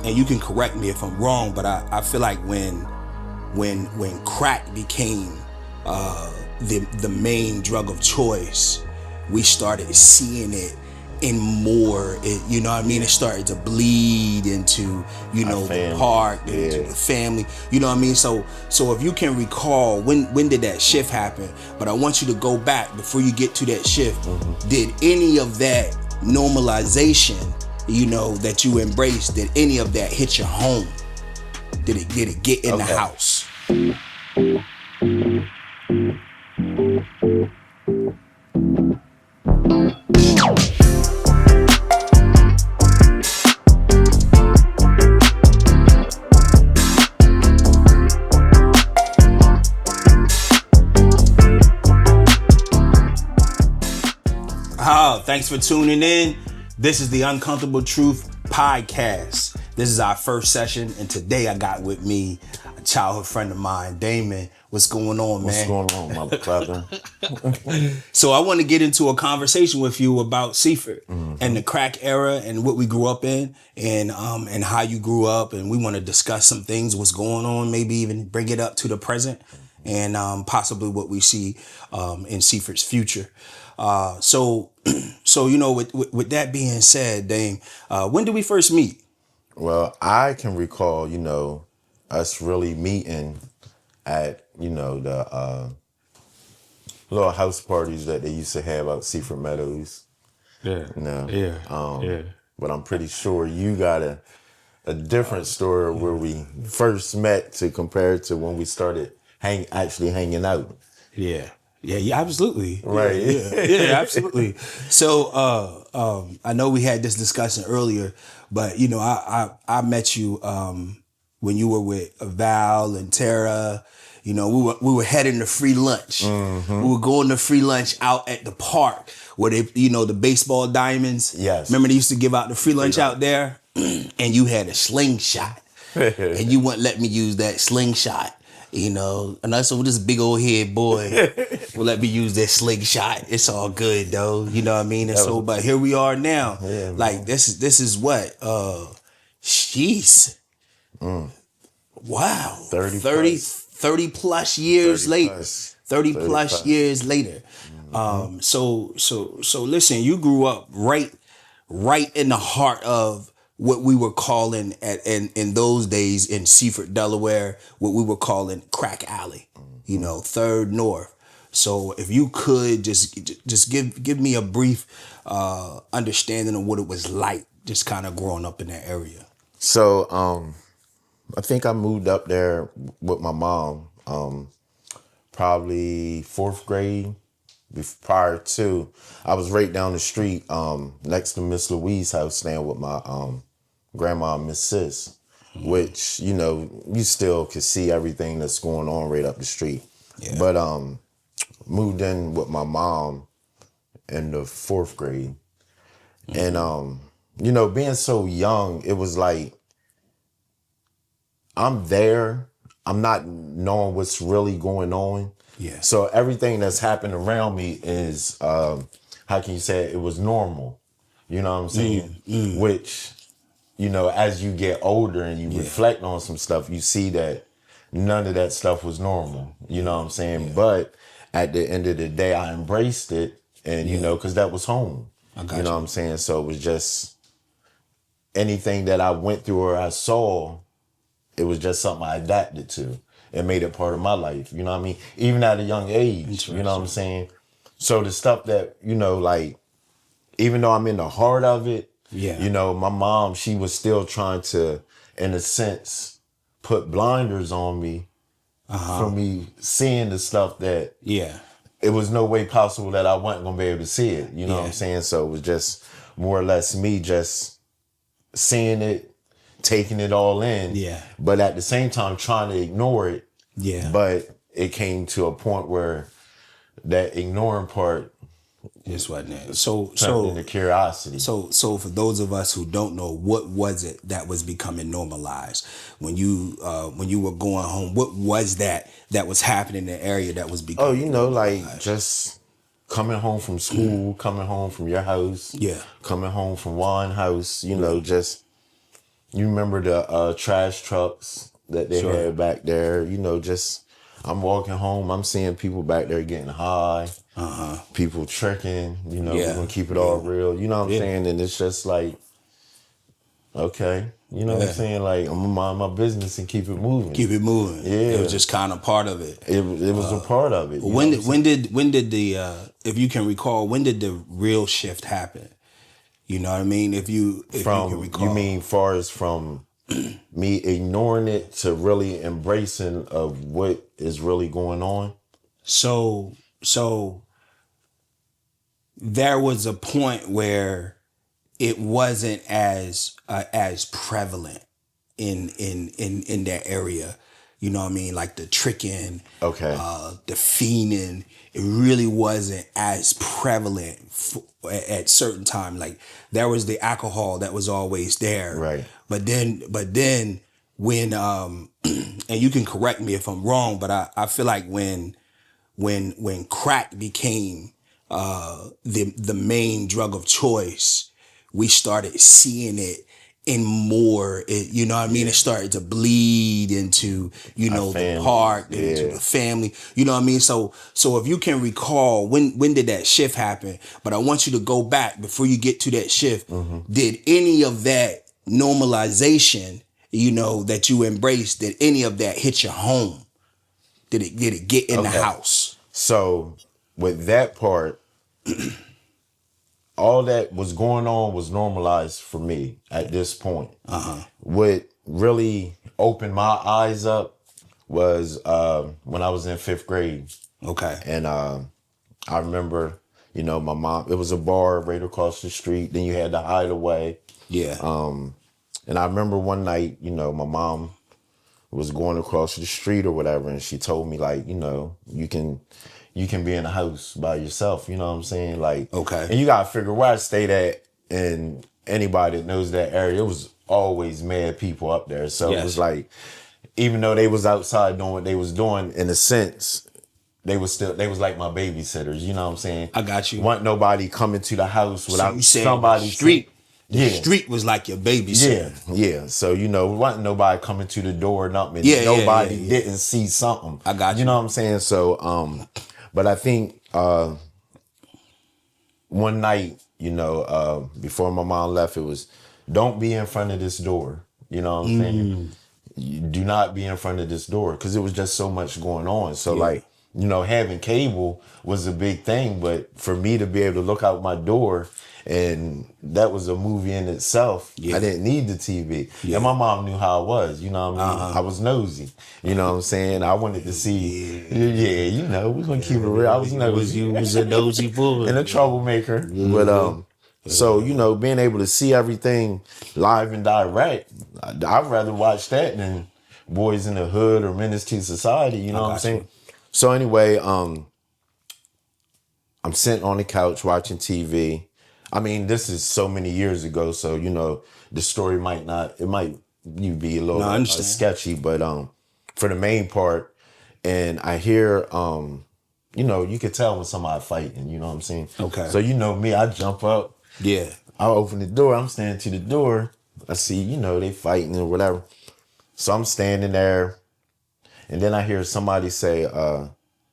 and you can correct me if I'm wrong, but I feel like when crack became the main drug of choice, we started seeing it in more, you know what I mean? It started to bleed into, the park, into the family, you know what I mean? So if you can recall, when did that shift happen? But I want you to go back before you get to that shift. Did any of that normalization, that you embraced, did any of that hit your home? Did it get in the house? Thanks for tuning in. This is the Uncomfortable Truth Podcast. This is our first session, and today I got with me a childhood friend of mine, Damon. What's going on, man? What's going on, motherfucker? So I want to get into a conversation with you about Seaford and the crack era and what we grew up in, and how you grew up, and we want to discuss some things, what's going on, maybe even bring it up to the present, and possibly what we see in Seaford's future. So with that being said, Dame, when did we first meet? Well, I can recall, us really meeting at, the little house parties that they used to have out Seaford Meadows. Yeah. Yeah. But I'm pretty sure you got a different story where we first met to compare to when we started actually hanging out. Yeah. Yeah, absolutely. Right. Yeah, absolutely. So, I know we had this discussion earlier, but I met you when you were with Val and Tara. We were heading to free lunch. Mm-hmm. We were going to free lunch out at the park where they, the baseball diamonds. Yes. Remember they used to give out the free lunch out there, and you had a slingshot, and you wouldn't let me use that slingshot. And I said, well, this big old head boy will let me use that slingshot. It's all good though. You know what I mean? And but here we are now. Yeah, like this is what? Jeez. Wow. 30 plus years later. 30 plus years later. Mm-hmm. So listen, you grew up right in the heart of what we were calling in those days in Seaford, Delaware, what we were calling Crack Alley, 3rd North. So if you could just give me a brief understanding of what it was like, just kind of growing up in that area. So I think I moved up there with my mom, probably 4th grade. Prior to, I was right down the street next to Miss Louise's house, staying with my grandma, Miss Sis, which, you still could see everything that's going on right up the street. Yeah. But moved in with my mom in the 4th grade. And, being so young, it was like, I'm there. I'm not knowing what's really going on. Yeah. So everything that's happened around me is, how can you say it was normal? You know what I'm saying? Which, as you get older and you reflect on some stuff, you see that none of that stuff was normal. You know what I'm saying? Yeah. But at the end of the day, I embraced it and, because that was home. You know what I'm saying? So it was just anything that I went through or I saw, it was just something I adapted to. It made it part of my life, you know what I mean? Even at a young age, you know what I'm saying? So the stuff that, like, even though I'm in the heart of it, my mom, she was still trying to, in a sense, put blinders on me from me seeing the stuff that it was no way possible that I wasn't going to be able to see it, you know what I'm saying? So it was just more or less me just seeing it, taking it all in, but at the same time trying to ignore it. Yeah. But it came to a point where that ignoring part just wasn't it. So into curiosity. So for those of us who don't know, what was it that was becoming normalized when you were going home? What was that was happening in the area that was becoming like just coming home from school, coming home from your house, coming home from one house, just You remember the trash trucks that they Sure. had back there? You know, just I'm walking home, I'm seeing people back there getting high, people tricking. You know, we're Yeah. gonna keep it all Yeah. real. You know what I'm Yeah. saying? And it's just like, okay, you know what I'm Yeah. saying? Like, I'm gonna mind my business and keep it moving. Keep it moving. It was Yeah, just kind of part of it. it was a part of it. But You know what I'm saying? when did the if you can recall, when did the real shift happen? You know what I mean? If you can From you recall. mean far as from me ignoring it to really embracing of what is really going on? So there was a point where it wasn't as prevalent in that area. You know what I mean? Like the tricking, Okay. the fiending. It really wasn't as prevalent at certain time. Like there was the alcohol that was always there, Right. but then when and you can correct me if I'm wrong, but I feel like when crack became the main drug of choice, we started seeing it in more. You know what I mean? It started to bleed into Our the families. park, into Yeah. the family. You know what I mean? So if you can recall, when did that shift happen? But I want you to go back before you get to that shift. Did any of that normalization, that you embraced, did any of that hit your home? Did it get in the Okay. house? So with that part, all that was going on was normalized for me at this point. What really opened my eyes up was when I was in fifth grade. Okay. And I remember, my mom, it was a bar right across the street. Then you had the hideaway. Yeah. And I remember one night, my mom was going across the street or whatever, and she told me, like, you can be in the house by yourself, you know what I'm saying? Like, Okay. and you gotta figure where I stayed at, and anybody that knows that area, it was always mad people up there. So it was Yes. like, even though they was outside doing what they was doing, in a sense, they was like my babysitters, you know what I'm saying? I got you. Want nobody coming to the house So without you said somebody the yeah. street was like your Yeah, babysitter. yeah. So, wasn't nobody coming to the door or nothing. Yeah, yeah, Nobody yeah, yeah. didn't see something. I got You you. know what I'm saying? So, but I think one night, before my mom left, it was, don't be in front of this door. You know what I'm saying? You do not be in front of this door, because it was just so much going on. So Yeah. like, having cable was a big thing, but for me to be able to look out my door, and that was a movie in itself. Yeah. I didn't need the TV. Yeah. And my mom knew how I was, you know what I mean? I was nosy. You know what I'm saying? I wanted to see, we're gonna keep it real. I was nosy. You was a nosy boy. And a troublemaker. But so, being able to see everything live and direct, I'd rather watch that than Boys in the Hood or Menace to Society, you know what I'm got saying? you. So anyway, I'm sitting on the couch watching TV. I mean, this is so many years ago, so the story might you be a little No, I understand. sketchy, but for the main part, and I hear you could tell when somebody fighting, you know what I'm saying? Okay. So me, I jump up, Yeah. I open the door, I'm standing to the door, I see, they fighting or whatever. So I'm standing there, and then I hear somebody say,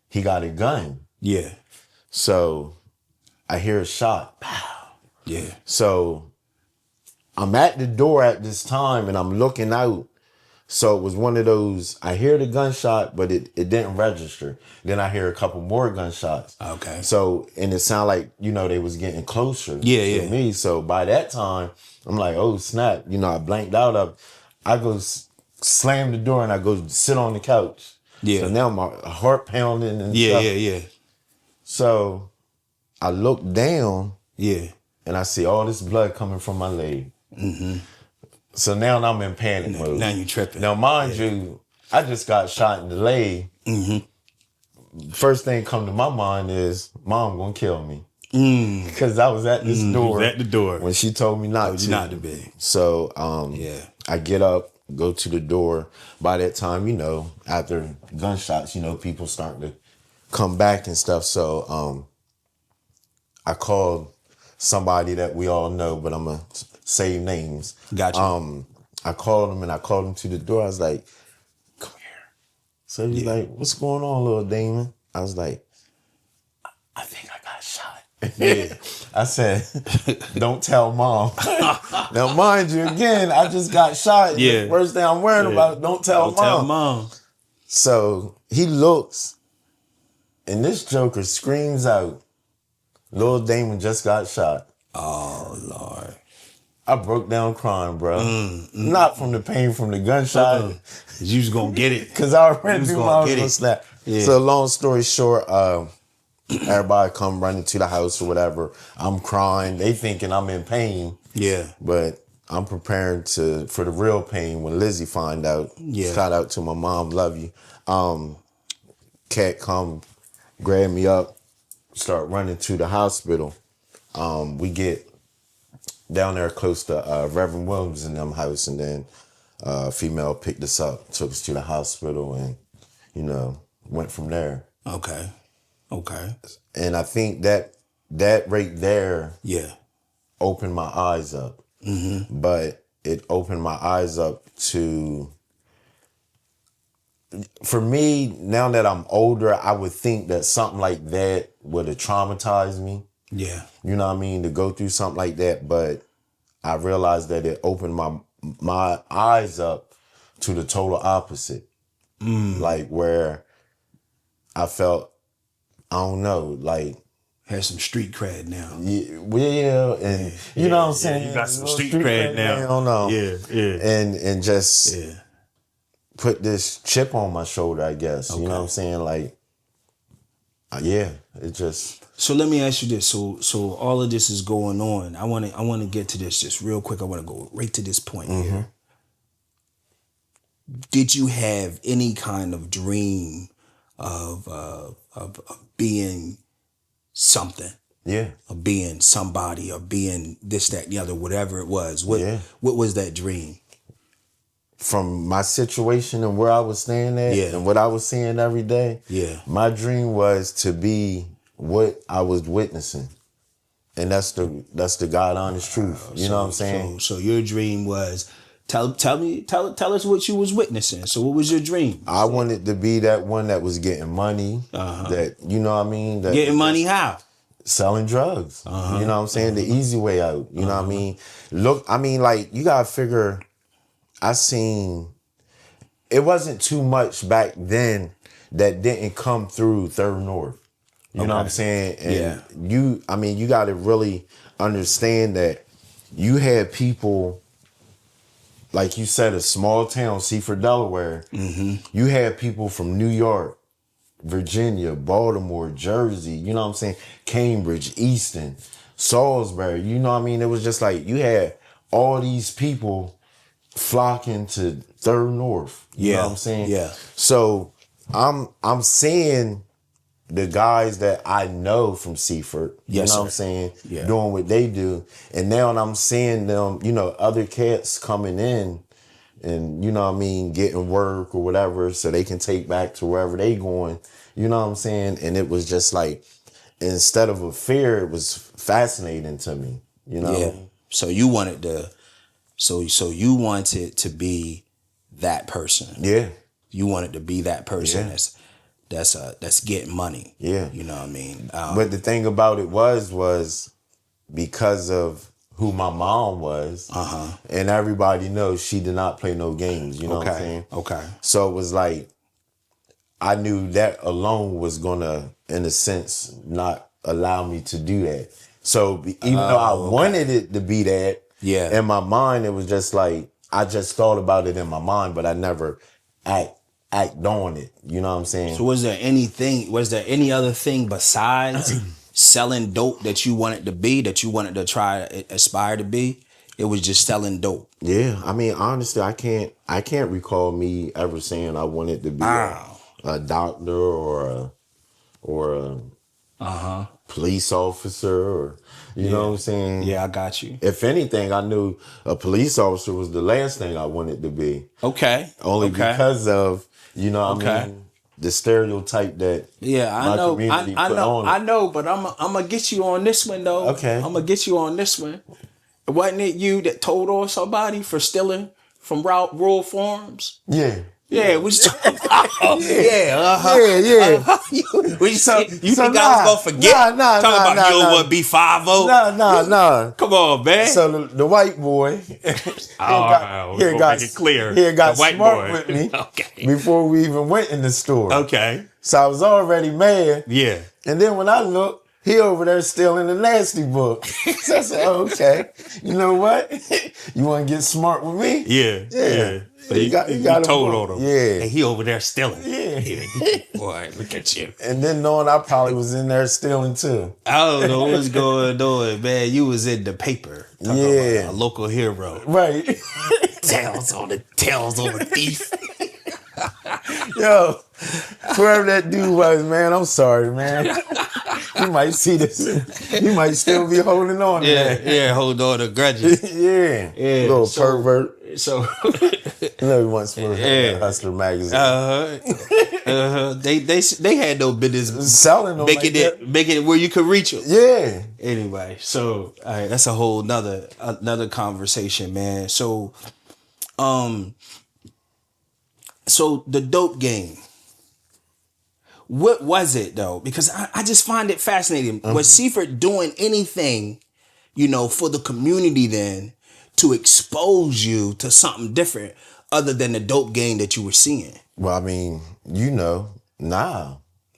he got a gun. Yeah. So I hear a shot. Yeah. So I'm at the door at this time, and I'm looking out. So it was one of those, I hear the gunshot, but it didn't register. Then I hear a couple more gunshots. Okay. So, and it sounded like, they was getting closer to me. So by that time, I'm like, oh, snap. I blanked out of, I go slam the door, and I go sit on the couch. Yeah. So now my heart pounding and Yeah, stuff. yeah. So I look down, Yeah. and I see all this blood coming from my leg. So now I'm in panic mode. Now you tripping. Now, mind you, I just got shot in the leg. First thing come to my mind is, Mom gonna kill me. Because I was at this door. At the door. When she told me not to. Not to be. So Yeah. I get up, go to the door. By that time, after gunshots, people starting to come back and stuff. So I called somebody that we all know, but I'm gonna say names. Gotcha. I called him and I called him to the door. I was like, come here. So he's like, what's going on, little Damon? I was like, I think I got shot. Yeah. I said, don't tell mom. Now, mind you, again, I just got shot. Yeah. The first thing I'm worried about, don't tell Don't mom. tell mom. So he looks, and this joker screams out, Lil Damon just got shot. Oh, Lord. I broke down crying, bro. Not from the pain from the gunshot. You was going to get it. Because I already knew I was get going to it. snap. Yeah. So long story short, everybody come running to the house or whatever. I'm crying. They thinking I'm in pain. Yeah. But I'm preparing for the real pain when Lizzie find out. Yeah. Shout out to my mom. Love you. Cat come grab me up, start running to the hospital. We get down there close to Reverend Williams in them house, and then a female picked us up, took us to the hospital, and, went from there. Okay. And I think that right there opened my eyes up. Mm-hmm. But it opened my eyes up to, for me, now that I'm older, I would think that something like that would have traumatized me. Yeah. You know what I mean? To go through something like that. But I realized that it opened my eyes up to the total opposite. Like where I felt, I don't know, like, has some street cred now. Yeah, and you know what I'm saying? You got some street cred now. Yeah. And just put this chip on my shoulder, I guess. Okay. You know what I'm saying? Like, it just. So let me ask you this. So all of this is going on. I want to get to this just real quick. I want to go right to this point here. Did you have any kind of dream of being something? Yeah. Of being somebody, or being this, that, and the other, whatever it was. What was that dream? From my situation and where I was staying at and what I was seeing every day. Yeah. My dream was to be what I was witnessing. And that's the God honest truth. You know what I'm saying? So your dream was, tell us what you was witnessing. So what was your dream? I wanted to be that one that was getting money. That, you know what I mean? That getting money how? Selling drugs. You know what I'm saying? The easy way out. You know what I mean? Look, I mean, like, you gotta figure, it wasn't too much back then that didn't come through Third North. You know what I'm saying? And you got to really understand that you had people, like you said, a small town, Seaford, Delaware. You had people from New York, Virginia, Baltimore, Jersey, you know what I'm saying? Cambridge, Easton, Salisbury, you know what I mean? It was just like you had all these people flocking to Third North. You know what I'm saying? Yeah. So I'm seeing the guys that I know from Seaford, you know what I'm saying, doing what they do. And now I'm seeing them, other cats coming in and, you know what I mean, getting work or whatever so they can take back to wherever they going. You know what I'm saying? And it was just like, instead of a fear, it was fascinating to me, you know? Yeah. So you wanted to, so you wanted to be that person. Yeah. You wanted to be that person that's getting money. Yeah. You know what I mean? But the thing about it was because of who my mom was, and everybody knows she did not play no games, you know what I'm saying? Okay. So it was like, I knew that alone was gonna, in a sense, not allow me to do that. So even though I wanted it to be that, in my mind, it was just like, I just thought about it in my mind, but I never act on it. You know what I'm saying? So was there any other thing besides selling dope that you wanted to be, that you wanted to try aspire to be? It was just selling dope. Yeah. I mean, honestly, I can't recall me ever saying I wanted to be a doctor or a police officer or, you know what I'm saying? Yeah, I got you. If anything, I knew a police officer was the last thing I wanted to be. Okay. Only because of, you know what I mean, the stereotype that I know. community I put know. on it. I know, but I'm gonna get you on this one though. Okay. I'm gonna get you on this one. Wasn't it you that told on somebody for stealing from Rural Farms? Yeah. Yeah, we was talking about. You So think I was gonna forget? Nah, Talking about you don't want to be 5-0? Nah. Come on, man. So the white boy We're gonna make it clear. He got The white smart boy. with me Okay. before we even went in the store. Okay. So I was already mad. Yeah. And then when I looked, he over there still in the nasty book. So I said, oh, okay. You know what? You want to get smart with me? Yeah. So you got told on him. Yeah. And he over there stealing. Yeah. Boy, look at you. And then knowing I probably was in there stealing too. I don't know what's going on, man. You was in the paper. Talking about a local hero. Right. Tails on the thief. Yo, whoever that dude was, man, I'm sorry, man. You might see this. You might still be holding on to that. Yeah, hold on to grudges. Yeah. Little pervert. So you know he once was Hustler magazine. They had no business selling them making it where you could reach them. Yeah. Anyway, so all right, that's a whole another conversation, man. So the dope game. What was it though? Because I just find it fascinating. Was Seaford doing anything, for the community then to expose you to something different other than the dope game that you were seeing? Well, I mean, nah.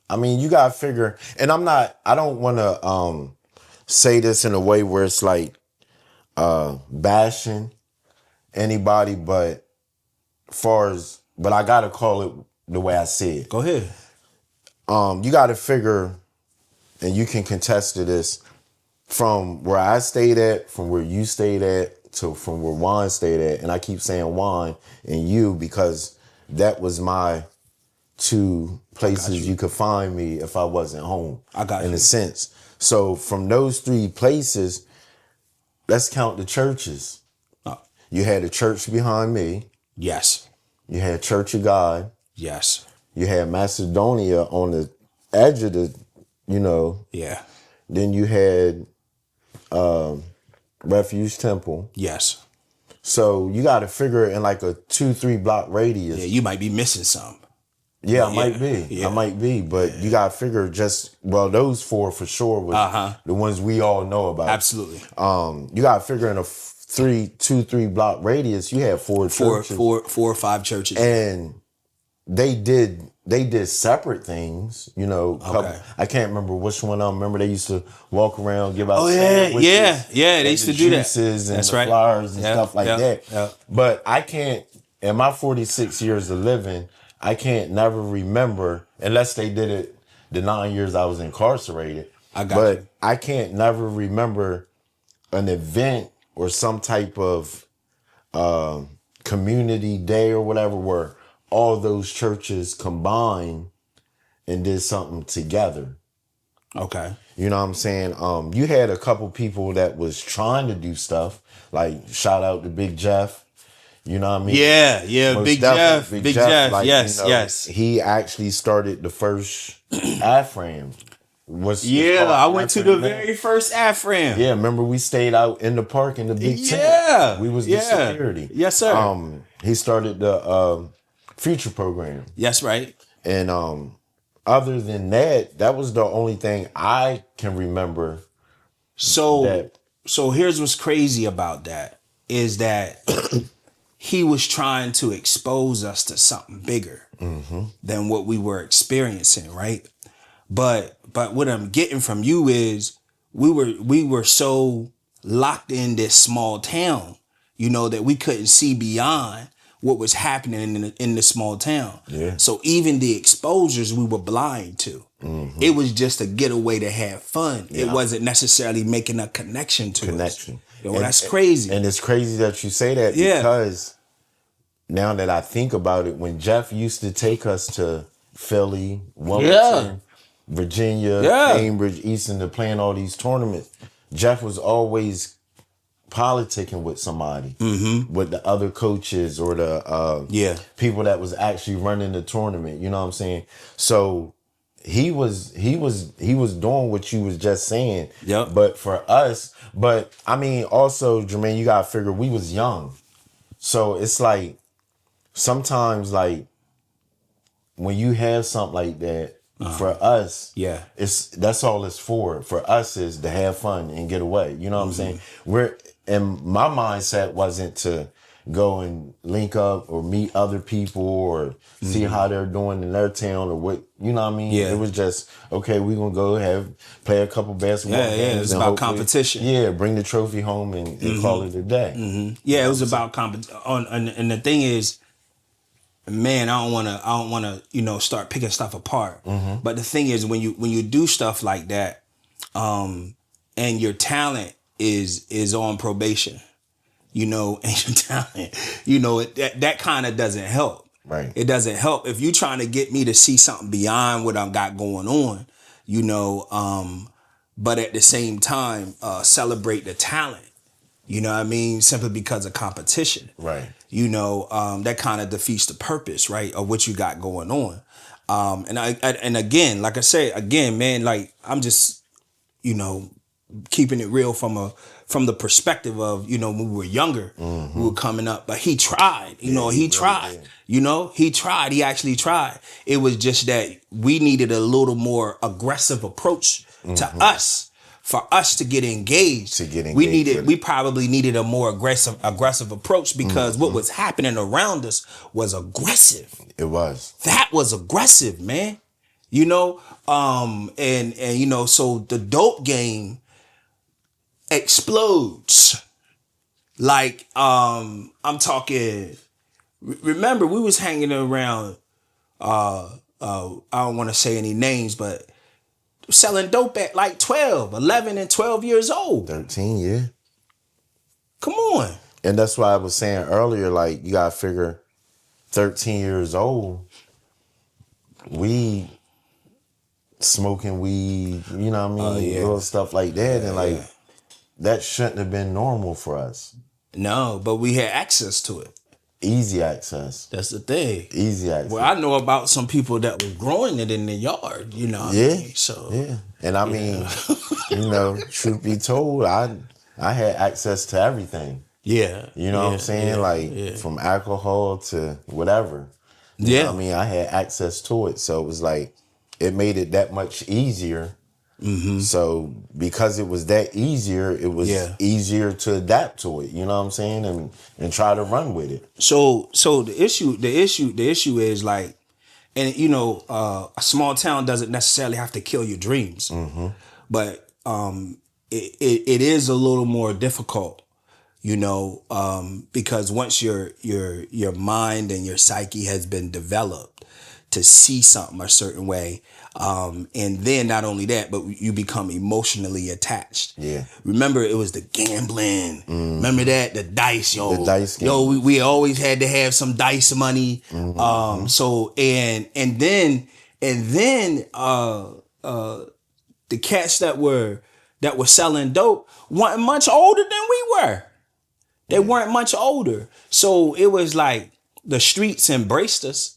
I mean, you gotta figure, and I don't wanna say this in a way where it's like bashing anybody, but I gotta call it the way I see it. Go ahead. You gotta figure, and you can contest to this, from where I stayed at, from where you stayed at, from where Juan stayed at, and I keep saying Juan and you because that was my two places you could find me if I wasn't home. I got you. In a sense. So from those three places, let's count the churches. You had a church behind me. Yes. You had Church of God. Yes. You had Macedonia on the edge of the, Yeah. Then you had Refuge Temple. Yes. So you got to figure in like a 2-3 block radius. Yeah, you might be missing some. Yeah, I might be. Yeah. I might be. But you got to figure those four for sure was the ones we all know about. Absolutely. You got to figure in a 2-3 block radius, you had four churches. Four or five churches. And they did separate things, Okay. I can't remember which one of them. Remember they used to walk around, give out sandwiches. Yeah, they used to do that. Juices and That's the right. flowers and stuff like that. Yeah. But I can't, in my 46 years of living, I can't never remember, unless they did it the 9 years I was incarcerated. But I can't never remember an event or some type of community day or whatever where all those churches combined and did something together. Okay. You know what I'm saying? You had a couple people that was trying to do stuff, like shout out to Big Jeff. You know what I mean? Yeah, Most Big definitely Jeff. Big Jeff, like, yes. He actually started the first AFRAM. I went to the very first AFRAM. Yeah, remember we stayed out in the park in the big tent? We was the security. Yes, sir. He started the future program. Yes, right. And other than that, that was the only thing I can remember. So here's what's crazy about that is that he was trying to expose us to something bigger than what we were experiencing, right? But what I'm getting from you is we were so locked in this small town, that we couldn't see beyond what was happening in the small town. Yeah. So even the exposures we were blind to. It was just a getaway to have fun. Yeah. It wasn't necessarily making a connection to us. That's crazy. And it's crazy that you say that because now that I think about it, when Jeff used to take us to Philly, Wilmington, Virginia, Cambridge, Easton to play in all these tournaments, Jeff was always politicking with somebody, with the other coaches or the people that was actually running the tournament. You know what I'm saying? So he was doing what you was just saying. Yep. But for us, I mean, also Jermaine, you gotta figure we was young. So it's like sometimes like when you have something like that, for us, Yeah. that's all it's for. For us is to have fun and get away. You know what I'm saying? And my mindset wasn't to go and link up or meet other people or see how they're doing in their town or what, you know what I mean? Yeah. It was just, okay, we're gonna go play a couple basketball games. It's and about hopefully- competition. Yeah, bring the trophy home and call it a day. Yeah, it was about competition. And the thing is, man, I don't want to, start picking stuff apart. But the thing is, when you do stuff like that, and your talent is on probation, and your talent, that kind of doesn't help. Right. It doesn't help if you're trying to get me to see something beyond what I've got going on, but at the same time, celebrate the talent. You know what I mean? Simply because of competition. Right. That kind of defeats the purpose, right, of what you got going on. And again, like I say, man, like I'm just, keeping it real from the perspective of, when we were younger, we were coming up, but he tried, he tried, he tried, he actually tried. It was just that we needed a little more aggressive approach to us. For us to get engaged, we probably needed a more aggressive approach because what was happening around us was aggressive. It was. That was aggressive, man. So the dope game explodes. Like, I'm talking. Remember, we was hanging around. I don't want to say any names, but selling dope at like 12, 11, and 12 years old. 13, yeah. Come on. And that's why I was saying earlier, like, you got to figure 13 years old, we smoking weed, you know what I mean? Little stuff like that. And like, that shouldn't have been normal for us. No, but we had access to it. Easy access. That's the thing. Easy access. Well, I know about some people that was growing it in the yard, what I mean? So yeah. And I mean, truth be told, I had access to everything. Yeah. You know what I'm saying? From alcohol to whatever. You know what I mean? I had access to it. So it was like, it made it that much easier. So because it was that easier, it was easier to adapt to it. You know what I'm saying? And try to run with it. So the issue is like, and a small town doesn't necessarily have to kill your dreams, but it is a little more difficult, because once your mind and your psyche has been developed to see something a certain way. And then not only that, but you become emotionally attached. Yeah. Remember, it was the gambling. Remember that? The dice, yo. The dice game. Yo, we always had to have some dice money. So and then the cats that were selling dope weren't much older than we were. They weren't much older. So it was like the streets embraced us.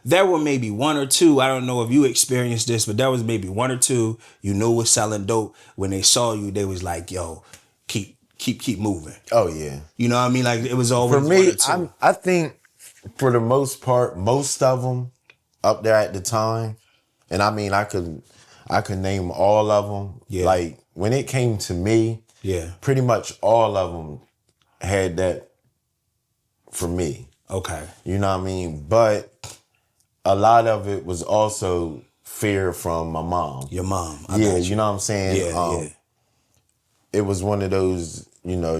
There were maybe one or two. I don't know if you experienced this, but there was maybe one or two was selling dope. When they saw you, they was like, "Yo, keep moving." Oh yeah. You know what I mean? Like it was always for me. one or two. I think for the most part, most of them up there at the time, and I mean, I could name all of them. Yeah. Like when it came to me, pretty much all of them had that for me. Okay. You know what I mean? But a lot of it was also fear from my mom. Your mom. I got you know what I'm saying? Yeah. It was one of those,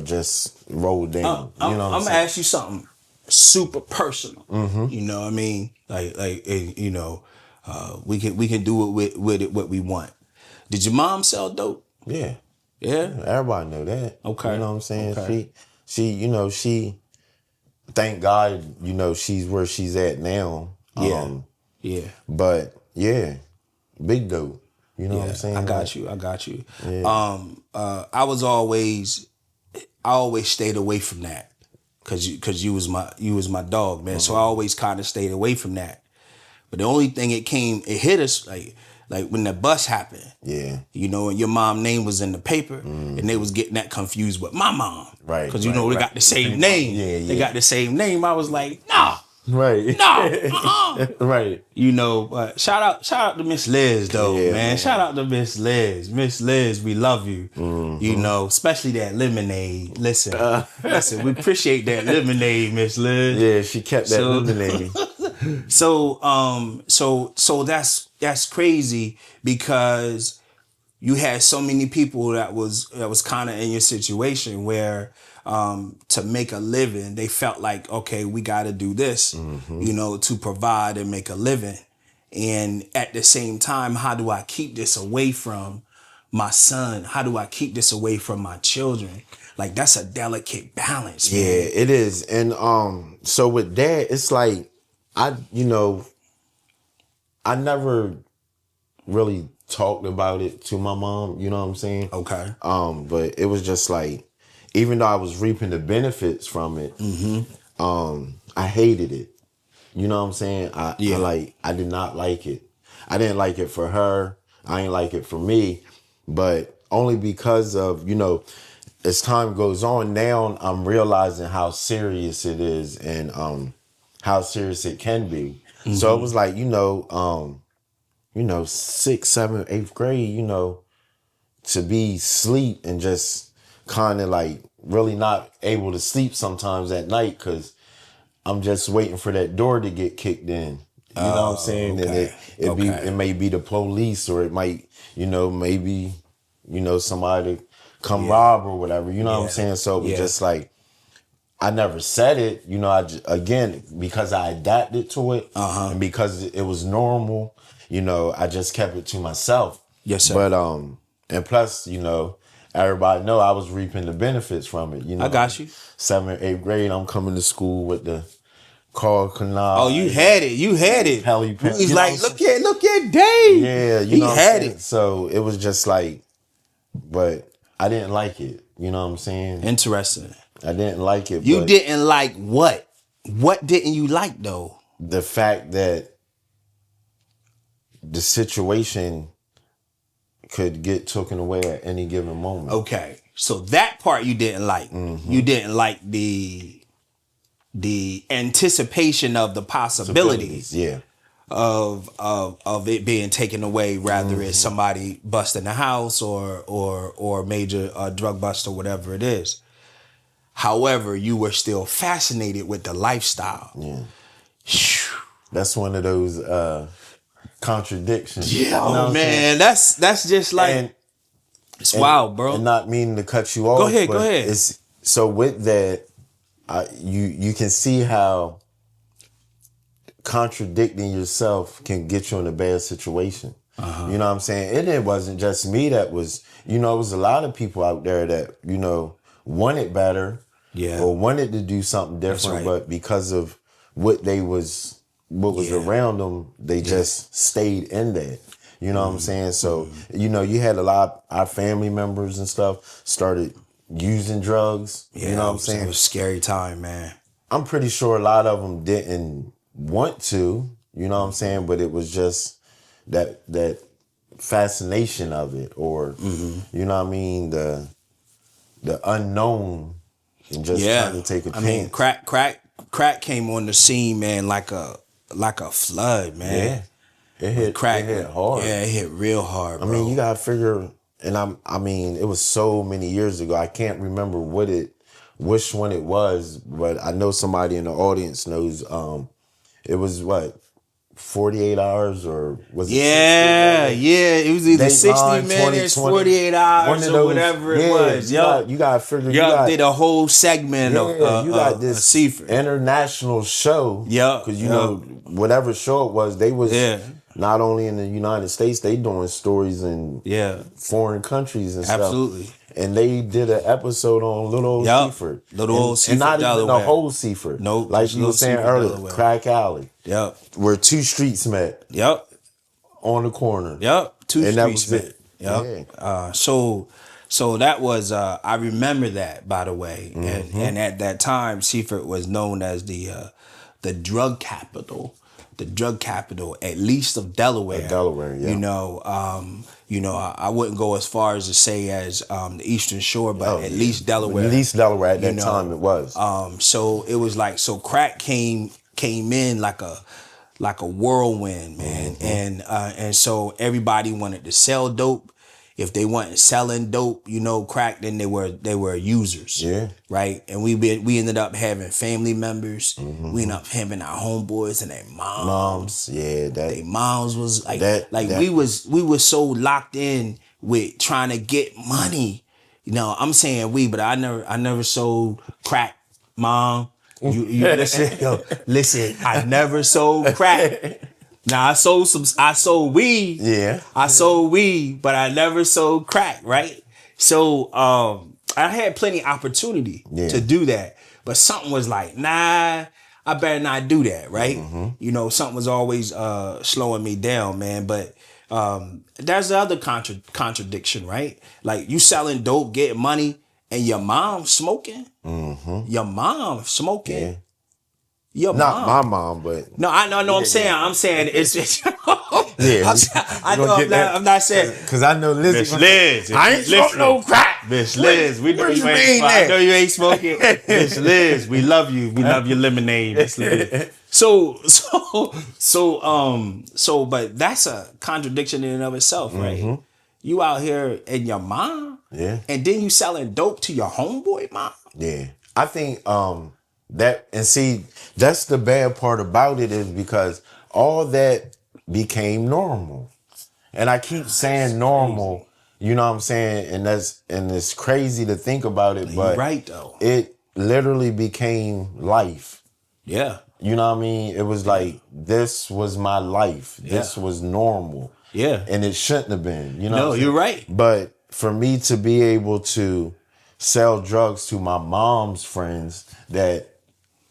just roll down. I'm gonna ask you something super personal. You know what I mean? Like we can do it with it what we want. Did your mom sell dope? Yeah. Yeah. Everybody know that. Okay. You know what I'm saying? Okay. She thank God, she's where she's at now. Yeah. But yeah, big dope. You know what I'm saying? I got you. Yeah. I always stayed away from that because you was my dog, man. So I always kind of stayed away from that. But the only thing it hit us like like when the bus happened. Yeah. You know, and your mom's name was in the paper, and they was getting that confused with my mom. Right. Because, you know, they got the same name. Yeah. They got the same name. I was like, nah. Right. No. Right. You know, but shout out to Miss Liz though, man. Shout out to Miss Liz. Miss Liz, we love you. You know, especially that lemonade. Listen, we appreciate that lemonade, Miss Liz. Yeah, she kept that lemonade. So that's crazy because you had so many people that was kind of in your situation where to make a living, they felt like, okay, we got to do this, you know, to provide and make a living. And at the same time, how do I keep this away from my son? How do I keep this away from my children? Like, that's a delicate balance, man. Yeah, it is. And so with that, it's like I never really talked about it to my mom, you know what I'm saying? Okay. But it was just like, even though I was reaping the benefits from it, I hated it. You know what I'm saying? I did not like it. I didn't like it for her. I didn't like it for me. But only because of, you know, as time goes on, now I'm realizing how serious it is and how serious it can be. So it was like, you know, 6th, 7th, 8th grade, you know, to be sleep and just kind of like really not able to sleep sometimes at night because I'm just waiting for that door to get kicked in. You know what I'm saying? Okay. And it may be the police, or it might, you know, maybe, you know, somebody come rob or whatever. You know what I'm saying? So it was just like, I never said it, you know, again, because I adapted to it and because it was normal, you know, I just kept it to myself. Yes, sir. But, and plus, you know, everybody know I was reaping the benefits from it. You know, I got you. 7th, 8th grade, I'm coming to school with the car canal. Oh, you had it. Heli pen. He's like, look at Dave. Yeah, you he know, had it. So it was just like, but I didn't like it. You know what I'm saying? Interesting. I didn't like it. You didn't like what? What didn't you like though? The fact that the situation could get taken away at any given moment. Okay, so that part you didn't like. You didn't like the anticipation of the possibilities. Yeah. Of it being taken away, rather it's somebody busting the house or major drug bust or whatever it is. However, you were still fascinated with the lifestyle. Yeah. That's one of those contradictions. Yeah, oh man, that's just like it's wild, bro. And not meaning to cut you off. Go ahead. It's so with that, you can see how contradicting yourself can get you in a bad situation. You know what I'm saying? And it wasn't just me that was, you know, it was a lot of people out there that, you know, wanted better or wanted to do something different, but because of what was around them, they just stayed in that. You know what I'm saying? So, you know, you had a lot of our family members and stuff started using drugs. Yeah, you know what I'm saying? It was a scary time, man. I'm pretty sure a lot of them didn't want to, you know what I'm saying? But it was just that fascination of it, or you know what I mean, the unknown, and just trying to take a chance. I mean, crack came on the scene, man, like a flood, man. Yeah, it hit hard. Yeah, it hit real hard, bro. I mean, you gotta figure, and I mean, it was so many years ago. I can't remember which one it was, but I know somebody in the audience knows. It was what, 48 hours, or was it 60 minutes? Yeah, it was either 60 minutes, 48 hours, or whatever it was. You gotta figure. Did a whole segment of you got this Seaford international show. Because you know, whatever show it was, they was not only in the United States, they doing stories in foreign countries and stuff. Absolutely. And they did an episode on Little Old Seaford. Little Old Seaford, and not Delaware. even the whole Seaford. Nope. Like you were saying earlier, Delaware. Crack Alley. Yep. Where two streets met. Yep. On the corner. Yep. Two and streets that was met. it. Yep. Yeah. So that was I remember that, by the way. And at that time Seaford was known as the drug capital the drug capital, at least of Delaware. Delaware, yeah. I wouldn't go as far as to say as the Eastern Shore, but at least Delaware. At least Delaware at that time it was. So it was like, so crack came in like a whirlwind, man, and so everybody wanted to sell dope. If they weren't selling dope, crack, then they were users. Yeah. Right. And we ended up having family members. We ended up having our homeboys and their moms. Yeah. Their moms was like that. we were so locked in with trying to get money. I'm saying we, but I never sold crack, Mom. You listen, I never sold crack. Now I sold weed. Yeah. I sold weed, but I never sold crack, right? So I had plenty of opportunity to do that. But something was like, nah, I better not do that, right? Something was always slowing me down, man. But there's the other contradiction, right? Like, you selling dope, getting money, and your mom smoking. Your mom smoking. Yeah. Your Not mom. my mom, but No, I know. I'm saying it's. yeah, I'm not saying, because I know Liz. I ain't smoking no crack. Miss Liz, we know you ain't. I know you ain't smoking. Miss Liz, we love you. We love your lemonade. Miss Liz. But that's a contradiction in and of itself, right? You out here and your mom, and then you selling dope to your homeboy mom. Yeah, I think that, and see, that's the bad part about it, is because all that became normal. And I keep saying normal, crazy. You know what I'm saying? And it's crazy to think about it, but you're right, though. It literally became life. Yeah. You know what I mean? It was like, this was my life. This was normal. Yeah. And it shouldn't have been. You know No, you're right. But for me to be able to sell drugs to my mom's friends that,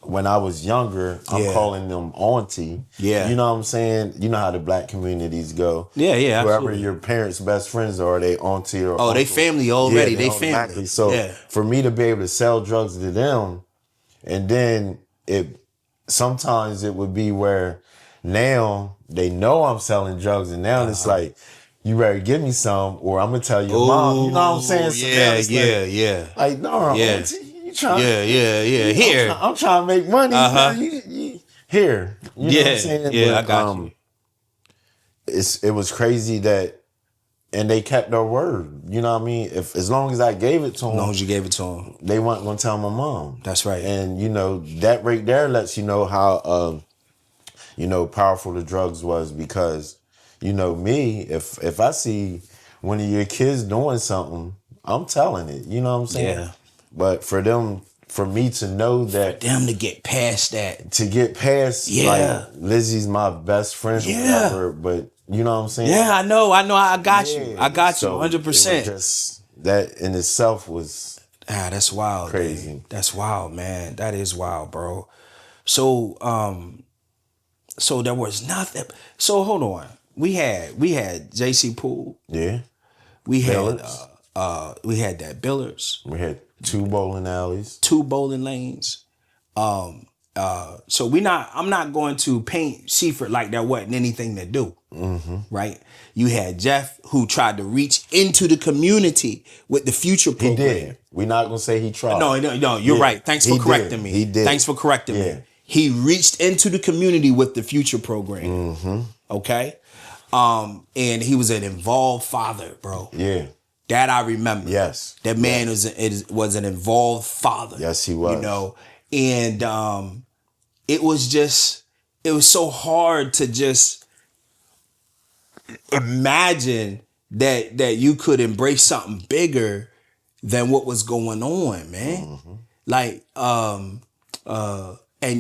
when I was younger, I'm calling them auntie. Yeah. You know what I'm saying? You know how the black communities go. Yeah, Whoever absolutely. your parents' best friends are, they auntie or uncle. They family already. They family. So for me to be able to sell drugs to them, and then sometimes it would be where now they know I'm selling drugs, and now it's like, you better give me some, or I'm gonna tell your mom. You know what I'm saying? So yeah. Like, no, auntie. Here. I'm trying to make money. Here. You know what I'm saying? Yeah, I got you. It was crazy that, and they kept their word. You know what I mean? As long as I gave it to them. As long as you gave it to them. They weren't going to tell my mom. That's right. And, that right there lets you know how, powerful the drugs was, because, me, if I see one of your kids doing something, I'm telling it. You know what I'm saying? Yeah. But for me to know that, for them to get past that, like, Lizzie's my best friend, or whatever, but you know what I'm saying? Yeah, I know, I got you. I got you 100%. Just, that in itself was that's wild. Crazy. Man. That's wild, man. That is wild, bro. So there was nothing. So hold on. We had JC Poole. Yeah. We had that Billards. We had 2 bowling alleys, 2 bowling lanes. So I'm not going to paint Seaford like there wasn't anything to do. Right? You had Jeff, who tried to reach into the community with the Future program. He did. We're not gonna say he tried. No, you're right. Thanks for correcting me. He did. Thanks for correcting me. He reached into the community with the Future program. Okay? And he was an involved father, bro. Yeah. That I remember. Yes. That man was an involved father. Yes, he was. And it was so hard to just imagine that you could embrace something bigger than what was going on, man. Like, and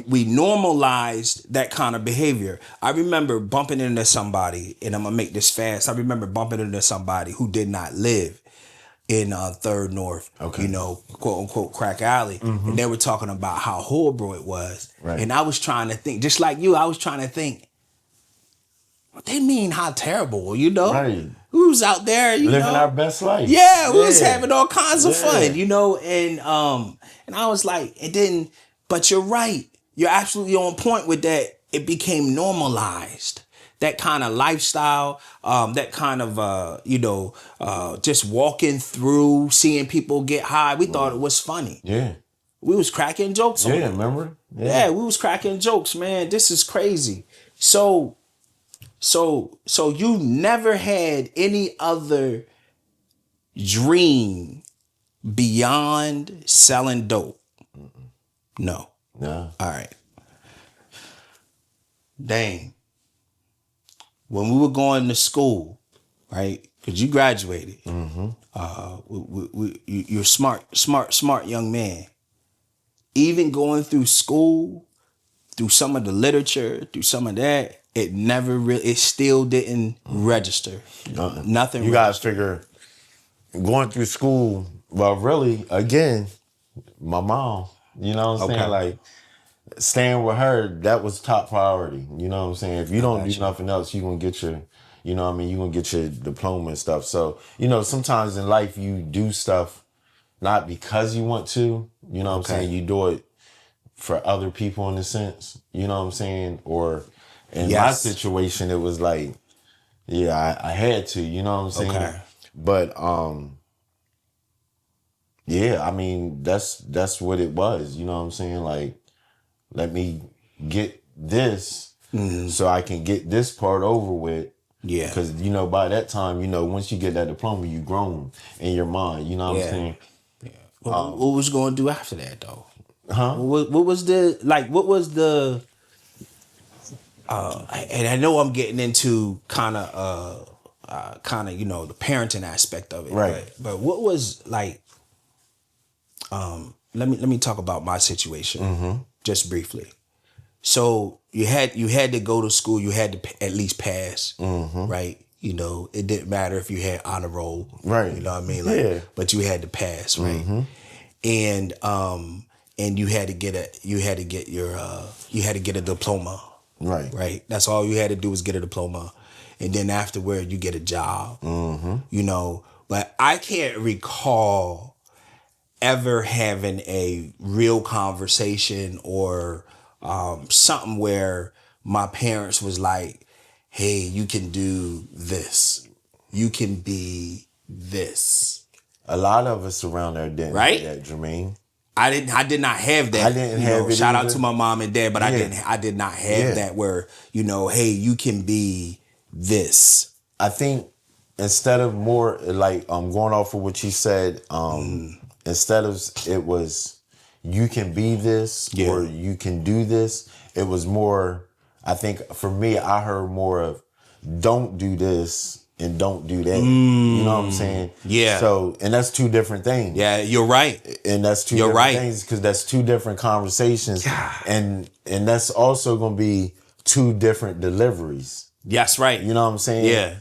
we normalized that kind of behavior. I remember bumping into somebody, and I'm gonna make this fast. I remember bumping into somebody who did not live in 3rd North, quote unquote crack alley. And they were talking about how horrible it was. Right. And I was trying to think, just like you, I was trying to think, what they mean how terrible, Right. We was out there, living our best life. Yeah, we was having all kinds of fun, and I was like, it didn't, but you're right. You're absolutely on point with that. it became normalized. That kind of lifestyle, that kind of just walking through, seeing people get high. We thought it was funny. Yeah. We was cracking jokes on Yeah, it. remember? Yeah, we was cracking jokes, man. This is crazy. So you never had any other dream beyond selling dope? No. No. All right. Dang. When we were going to school, right? Because you graduated. You're smart young man. Even going through school, through some of the literature, through some of that, it still didn't register. Nothing. You gotta figure going through school. Well, really, again, my mom. You know what I'm saying? Like staying with her, that was top priority. You know what I'm saying? If you don't do nothing else, you're gonna get your, you know what I mean, you're gonna get your diploma and stuff. So, sometimes in life you do stuff not because you want to, you know what I'm saying? You do it for other people in a sense, you know what I'm saying? Or in my situation, it was like, yeah, I had to, you know what I'm saying? Okay. But yeah, I mean, that's what it was, you know what I'm saying? Like, let me get this so I can get this part over with. Yeah. Because, by that time, once you get that diploma, you grown in your mind, you know what I'm saying? What was you going to do after that, though? Huh? What was the, and I know I'm getting into kind of, the parenting aspect of it. Right. But what was, let me talk about my situation just briefly. So you had to go to school. You had to at least pass, right? It didn't matter if you had honor roll, Right? You know what I mean? But you had to pass, right? And you had to get a diploma, Right? right? That's all you had to do was get a diploma, and then afterward you get a job, But I can't recall ever having a real conversation or something where my parents was like, hey, you can do this. You can be this. A lot of us around there didn't Right? have that, Jermaine. I did not have that. I didn't have it Shout either. out to my mom and dad, but I did not have that where, hey, you can be this. I think instead of more like going off of what you said, instead of it was you can be this or you can do this, it was more, I think for me, I heard more of don't do this and don't do that. You know what I'm saying? Yeah. So, and that's two different things. Yeah, you're right. And that's two different things because that's two different conversations. God. And that's also going to be two different deliveries. That's right. You know what I'm saying? Yeah.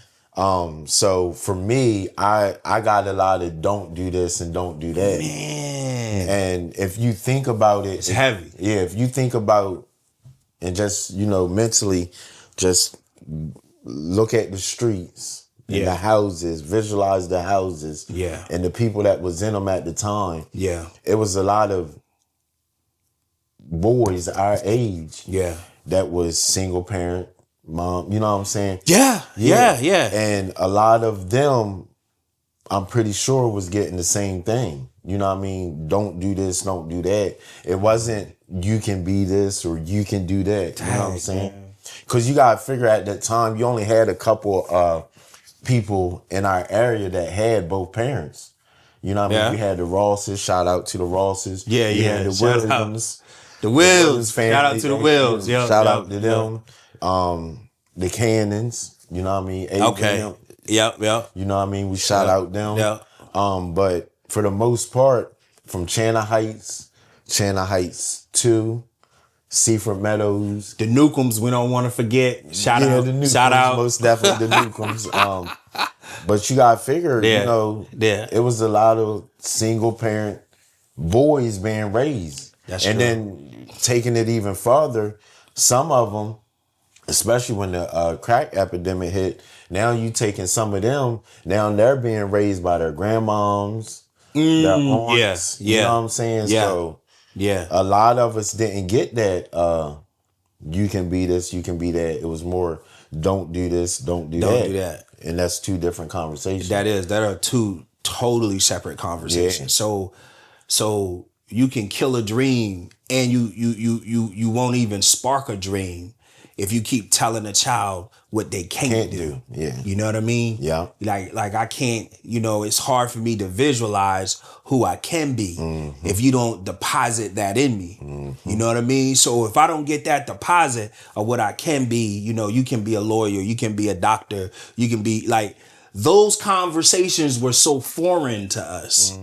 So for me, I got a lot of don't do this and don't do that. Man. And if you think about it, It's heavy. Yeah, if you think about and just, mentally just look at the streets and the houses, visualize the houses and the people that was in them at the time. Yeah. It was a lot of boys our age that was single parent, mom, you know what I'm saying? Yeah. And a lot of them, I'm pretty sure, was getting the same thing. You know what I mean? Don't do this, don't do that. It wasn't you can be this or you can do that. You know what I'm saying? Because you got to figure at that time, you only had a couple people in our area that had both parents. You know what I mean? We had the Rosses. Shout out to the Rosses. Yeah. We had the Williams. The Wills. Family. Shout out to the Wills. Shout out to them. The Cannons. You know what I mean? Okay. Yep. You know what I mean? We shout out them. Yeah. But for the most part, from Chandler Heights 2, Seaford Meadows. The Newcombs, we don't want to forget. Shout out. The Newcombs, shout out. Most definitely the Newcombs. But you got to figure, it was a lot of single parent boys being raised. That's and true. Then taking it even further, some of them, especially when the crack epidemic hit, now you taking some of them, now they're being raised by their grandmoms, their aunts. You know what I'm saying? Yeah. So a lot of us didn't get that you can be this, you can be that. It was more, don't do this, don't do Don't that. do that. And that's two different conversations. That are two totally separate conversations. So you can kill a dream, and you won't even spark a dream if you keep telling a child what they can't do. Yeah. You know what I mean? Yeah. Like I can't, it's hard for me to visualize who I can be if you don't deposit that in me. You know what I mean? So if I don't get that deposit of what I can be, you can be a lawyer, you can be a doctor, you can be like, those conversations were so foreign to us.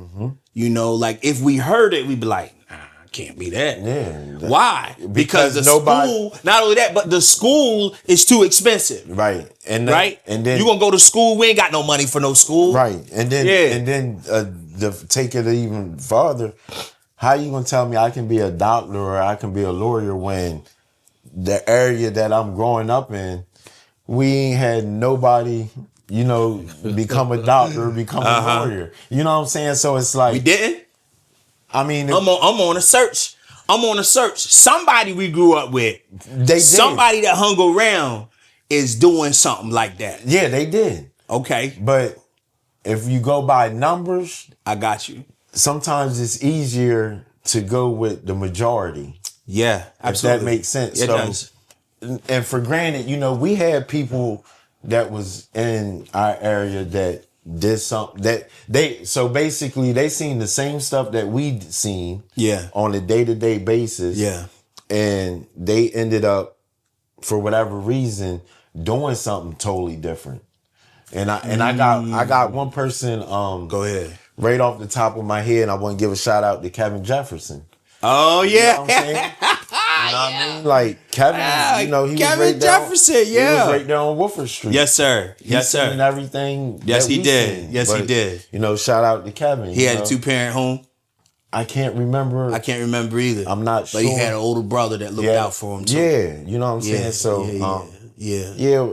Like if we heard it, we'd be like, nah, I can't be that. Yeah. Why? Because the school, not only that, but the school is too expensive. Right. And then you gonna go to school, we ain't got no money for no school. Right. And then take it even farther, how you gonna tell me I can be a doctor or I can be a lawyer when the area that I'm growing up in, we ain't had nobody, become a doctor, become a lawyer. You know what I'm saying? So it's like, we didn't. I mean, I'm on a search. Somebody we grew up with, somebody that hung around is doing something like that. Yeah, they did. Okay. But if you go by numbers, I got you. Sometimes it's easier to go with the majority. Yeah, absolutely. If that makes sense. It does. And for granted, we had people that was in our area that did something that they seen the same stuff that we'd seen on a day-to-day basis. Yeah. And they ended up, for whatever reason, doing something totally different. And I got one person go ahead. Right off the top of my head, I want to give a shout out to Kevin Jefferson. Oh yeah. You know what I'm saying? You know what I mean? Like Kevin, he Kevin was right Jefferson, He was right there on Woodford Street. Yes, sir. Yes, sir. And everything. Yes, he did. Seen. Yes, he did. Shout out to Kevin. He had a 2-parent home. I can't remember. I can't remember either. I'm not sure. But he had an older brother that looked out for him too. Yeah, you know what I'm saying? So,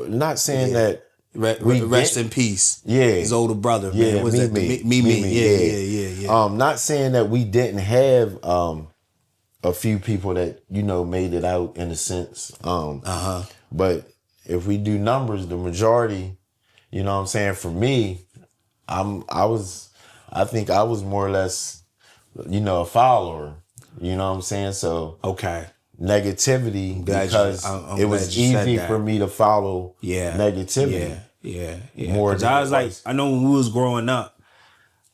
not saying that. Rest in peace. Yeah. His older brother, man. Yeah, Was that me? Yeah. Not saying that we didn't have a few people that, made it out in a sense. But if we do numbers, the majority, you know what I'm saying, for me, I think I was more or less, a follower. You know what I'm saying? So okay. Negativity, because it was easy for me to follow negativity. Yeah. More because I was like, I know when we was growing up,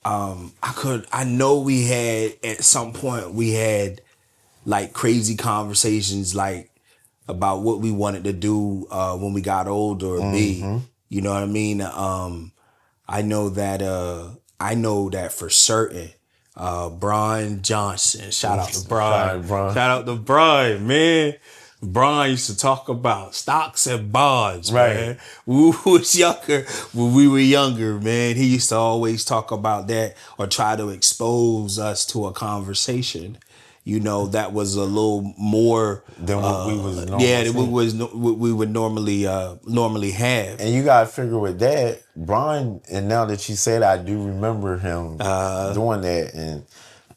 I know we had, at some point, we had like crazy conversations like about what we wanted to do when we got older or be. You know what I mean? I know that for certain. Brian Johnson. Shout out to Brian. Shout out to Brian, man. Brian used to talk about stocks and bonds, man. When we were younger, man, he used to always talk about that or try to expose us to a conversation. That was a little more than what we was we would normally have. And you gotta figure with that, Brian. And now that you said, I do remember him doing that, and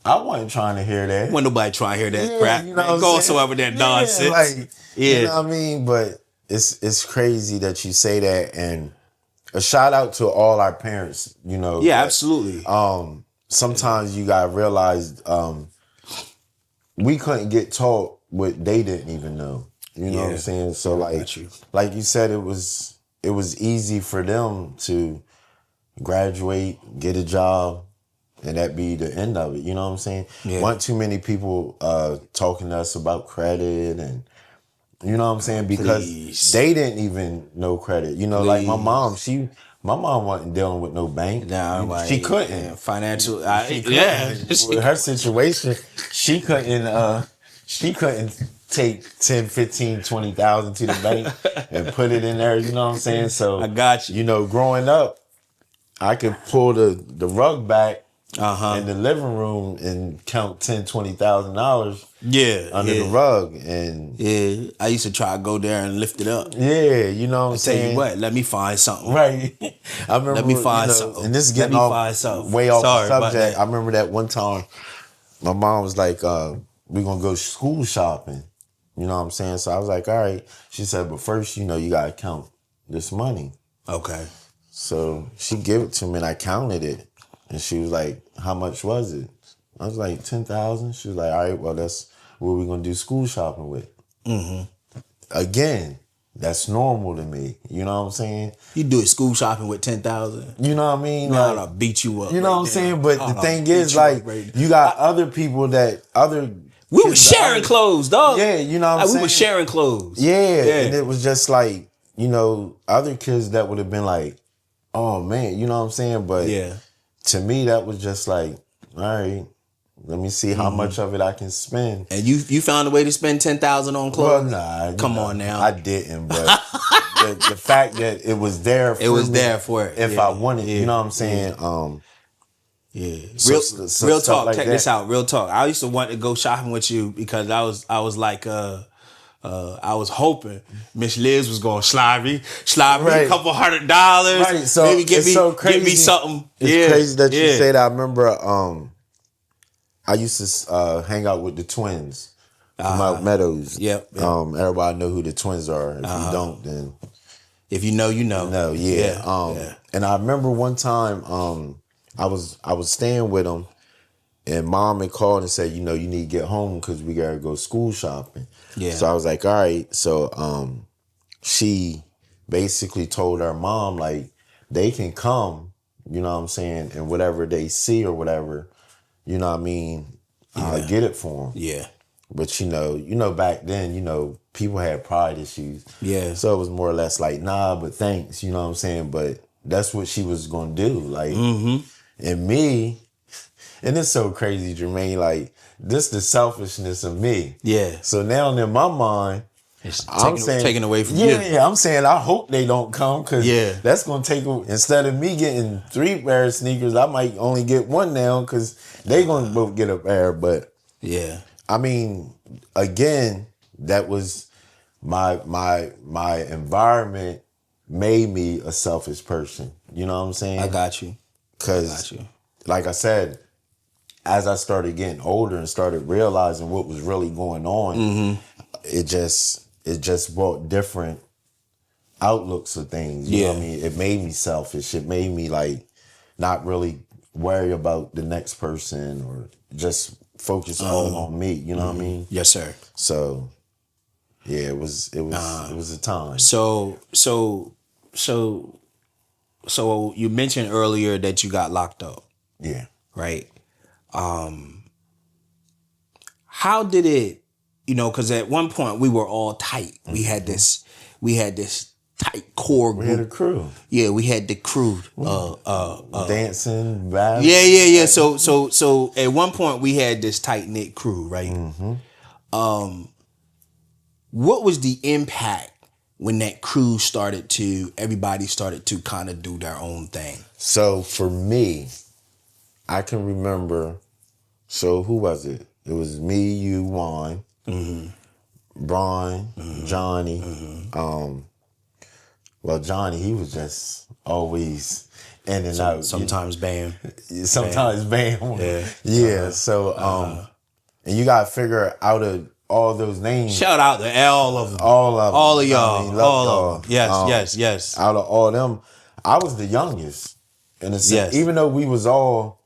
I wasn't trying to hear that. Wasn't nobody trying to hear that crap. Go somewhere with that nonsense. You know what I mean? But it's crazy that you say that, and a shout out to all our parents. Absolutely. Sometimes you gotta realize. We couldn't get taught what they didn't even know. You know what I'm saying? So like you said, it was easy for them to graduate, get a job, and that be the end of it. You know what I'm saying? Yeah. Weren't too many people talking to us about credit, and you know what I'm saying? Because they didn't even know credit. Like my mom, my mom wasn't dealing with no bank. Nah, she couldn't. Yeah, financial. With her situation, she couldn't take 10, 15, 20,000 to the bank and put it in there. You know what I'm saying? So I got you. Growing up, I could pull the rug back in the living room and count $10,000-$20,000 under the rug. And I used to try to go there and lift it up. Yeah, you know what I'm saying? Tell you what, let me find something. Right. I remember, let me find something. And this is getting way off the subject. I remember that one time my mom was like, we're going to go school shopping. You know what I'm saying? So I was like, all right. She said, but first, you know, you gotta count this money. Okay. So she gave it to me and I counted it. And she was like, how much was it? I was like, 10,000. She was like, all right, well, that's what we're gonna do school shopping with. Again, that's normal to me. You know what I'm saying? You do it school shopping with 10,000. You know what I mean? Man, Like, I'll beat you up. you know right what I'm there. saying? But the I'll thing beat is, you up like, right there. you got other people We were kids, sharing clothes, dog. Yeah, you know what I'm Like, saying? we were sharing clothes. Yeah, and it was just like, you know, other kids that would have been like, oh man, you know what I'm saying? But Yeah. to me, that was just like, all right, let me see how much of it I can spend. And you found a way to spend 10,000 on clothes? Well, nah, Come on now. I didn't, but the fact that it was there for me there for it. if I wanted, you know what I'm saying? Yeah. So Real stuff talk. like Check that. this out. Real talk. I used to want to go shopping with you because I was like I was hoping Miss Liz was going to slide me Right. a couple $100. Right, so maybe it's so crazy. get me something. It's crazy that you say that. I remember I used to hang out with the twins from Mount Meadows. Yep. Everybody know who the twins are. If you don't, then If you know, you know. no, yeah. And I remember one time I was staying with them, and mom had called and said, you know, you need to get home because we gotta go school shopping. Yeah. So I was like, all right. So she basically told her mom, like, they can come, you know what I'm saying, and whatever they see or whatever, you know what I mean, I'll get it for them. Yeah. But you know, back then, you know, people had pride issues. Yeah. So it was more or less like, nah, but thanks, you know what I'm saying? But that's what she was gonna do. Like, and me, and it's so crazy, Jermaine, like, this the selfishness of me. Yeah. So now in my mind, It's I'm saying taken away from you. Yeah, I'm saying I hope they don't come because Yeah. that's gonna take, instead of me getting 3 pair of sneakers, I might only get 1 now because they gonna both get a pair. But Yeah. I mean, again, that was my environment made me a selfish person. You know what I'm saying? I got you. Because, you. like I said, as I started getting older and started realizing what was really going on, it just brought different outlooks of things. You know what I mean? It made me selfish. It made me like not really worry about the next person or just focus all on me. You know what I mean? Yes, sir. So yeah, it was a time. So you mentioned earlier that you got locked up, Yeah. right? How did it, because at one point we were all tight. We had this tight core group. We had a crew. Yeah, we had the crew. Dancing, vibing. Yeah. So at one point we had this tight knit crew, right? What was the impact when that crew everybody started to kind of do their own thing? So for me, I can remember. So who was it? It was me, you, Juan, Brian, Johnny. Well, Johnny, he was just always in and out. Sometimes Bam. Sometimes Bam. Yeah. So and you gotta figure out of all those names. Shout out to all of them. All of them. All of y'all. I mean, all y'all. of them. Yes. Out of all them, I was the youngest. In a sense, Yes. even though we was all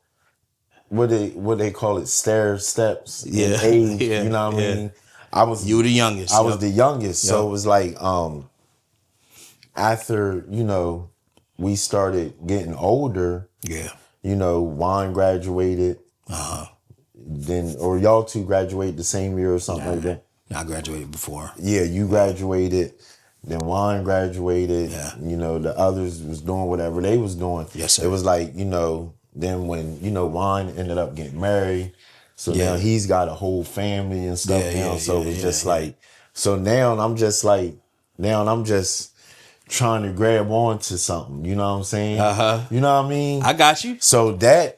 what they call it, steps in age. Yeah, you know what I mean? You were the youngest. I was the youngest. Yep. So it was like after, we started getting older, Yeah. Juan graduated. Then or y'all two graduated the same year or something like that. I graduated before. Yeah, you graduated. Then Juan graduated. Yeah. The others was doing whatever they was doing. Yes, sir. It was like, then when, Juan ended up getting married. So Yeah. now he's got a whole family and stuff now. So it was just like, so now I'm just trying to grab on to something. You know what I'm saying? You know what I mean? I got you. So that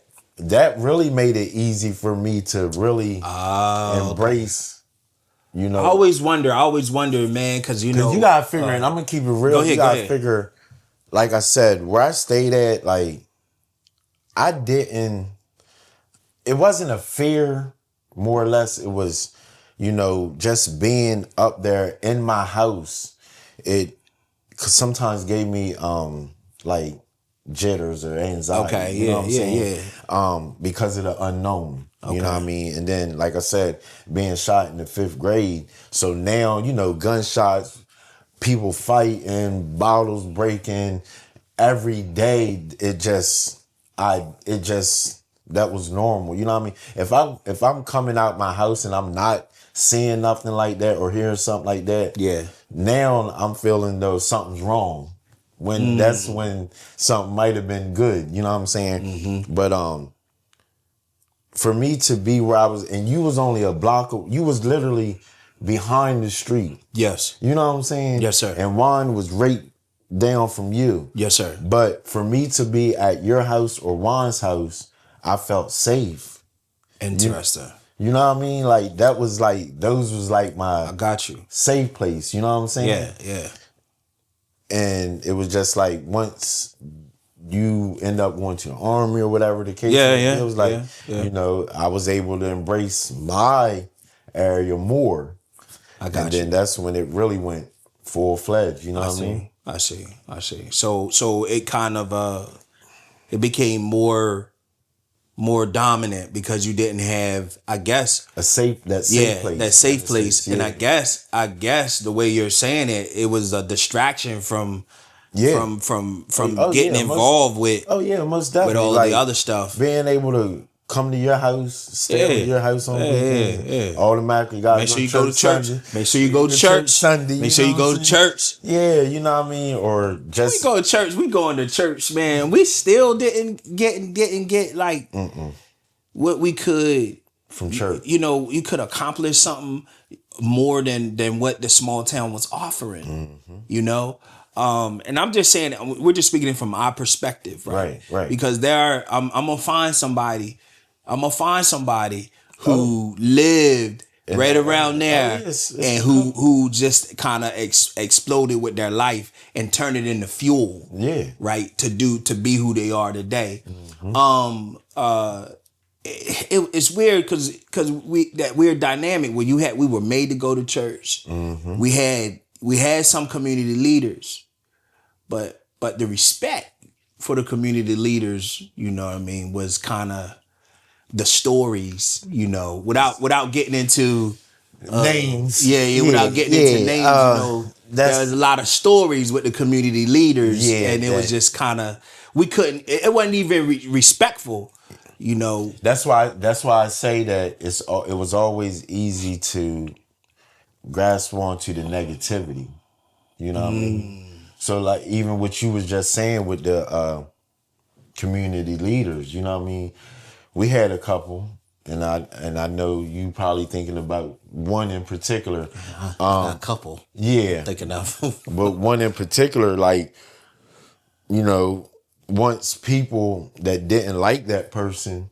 really made it easy for me to really embrace, I always wonder, man, because you gotta figure, and I'm gonna keep it real. Go ahead, you go gotta ahead. figure, like I said, where I stayed at, like it wasn't a fear, more or less. It was, you know, just being up there in my house, it sometimes gave me like jitters or anxiety. Okay, You know yeah, what I'm yeah, saying? yeah. Because of the unknown. You know what I Okay. mean? And then, like I said, being shot in the 5th grade. So now, you know, gunshots, people fighting, bottles breaking every day. That was normal. You know what I mean? If I'm coming out my house and I'm not seeing nothing like that or hearing something like that, Yeah. now I'm feeling though something's wrong. When that's when something might have been good. You know what I'm saying? But for me to be where I was, and you was only a block, you was literally behind the street. Yes. You know what I'm saying? Yes, sir. And Juan was right down from you. Yes, sir. But for me to be at your house or Juan's house, I felt safe. Interesting. You know what I mean? Like those was like I my got you. safe place. You know what I'm saying? Yeah, yeah. And it was just like once you end up going to the army or whatever the case Yeah, was, yeah, it was like, yeah, yeah. you know, I was able to embrace my area more. I And got then you. that's when it really went full fledged, you know what I mean? I see. So it kind of it became more dominant because you didn't have, I guess, That safe place. that safe place. And Yeah. I guess the way you're saying it was a distraction from Yeah. Oh, getting yeah, involved with most definitely. all of the Like other stuff. being able to come to your house, stay over Yeah. at your house on Yeah, weekends, yeah. automatically gotta Make go sure you go to church. Sunday. Make sure you go to church Sunday. Make sure you go to church. Yeah, you know what I mean? Or We just go to church. We going to church, man. We still didn't get like what we could. from church. You know, you could accomplish something more than what the small town was offering. You know, and I'm just saying we're just speaking from our perspective, right? Right. Because I'm gonna find somebody. I'm gonna find somebody who lived right that around area. there It's and who just kind of exploded with their life and turned it into fuel. Yeah. Right. To be who they are today. It's weird because we're dynamic where we were made to go to church. We had some community leaders, but the respect for the community leaders, you know what I mean, was kind of the stories, you know, without getting into names. without getting into names, you know, there's a lot of stories with the community leaders, and it was just kind of it wasn't even respectful, you know. That's why I say that it was always easy to grasp onto the negativity. You know what I mean? So like even what you was just saying with the community leaders, you know what I mean? We had a couple, and I know you probably thinking about one in particular. A couple, Yeah, thinking of. but one in particular, like, you know, once people that didn't like that person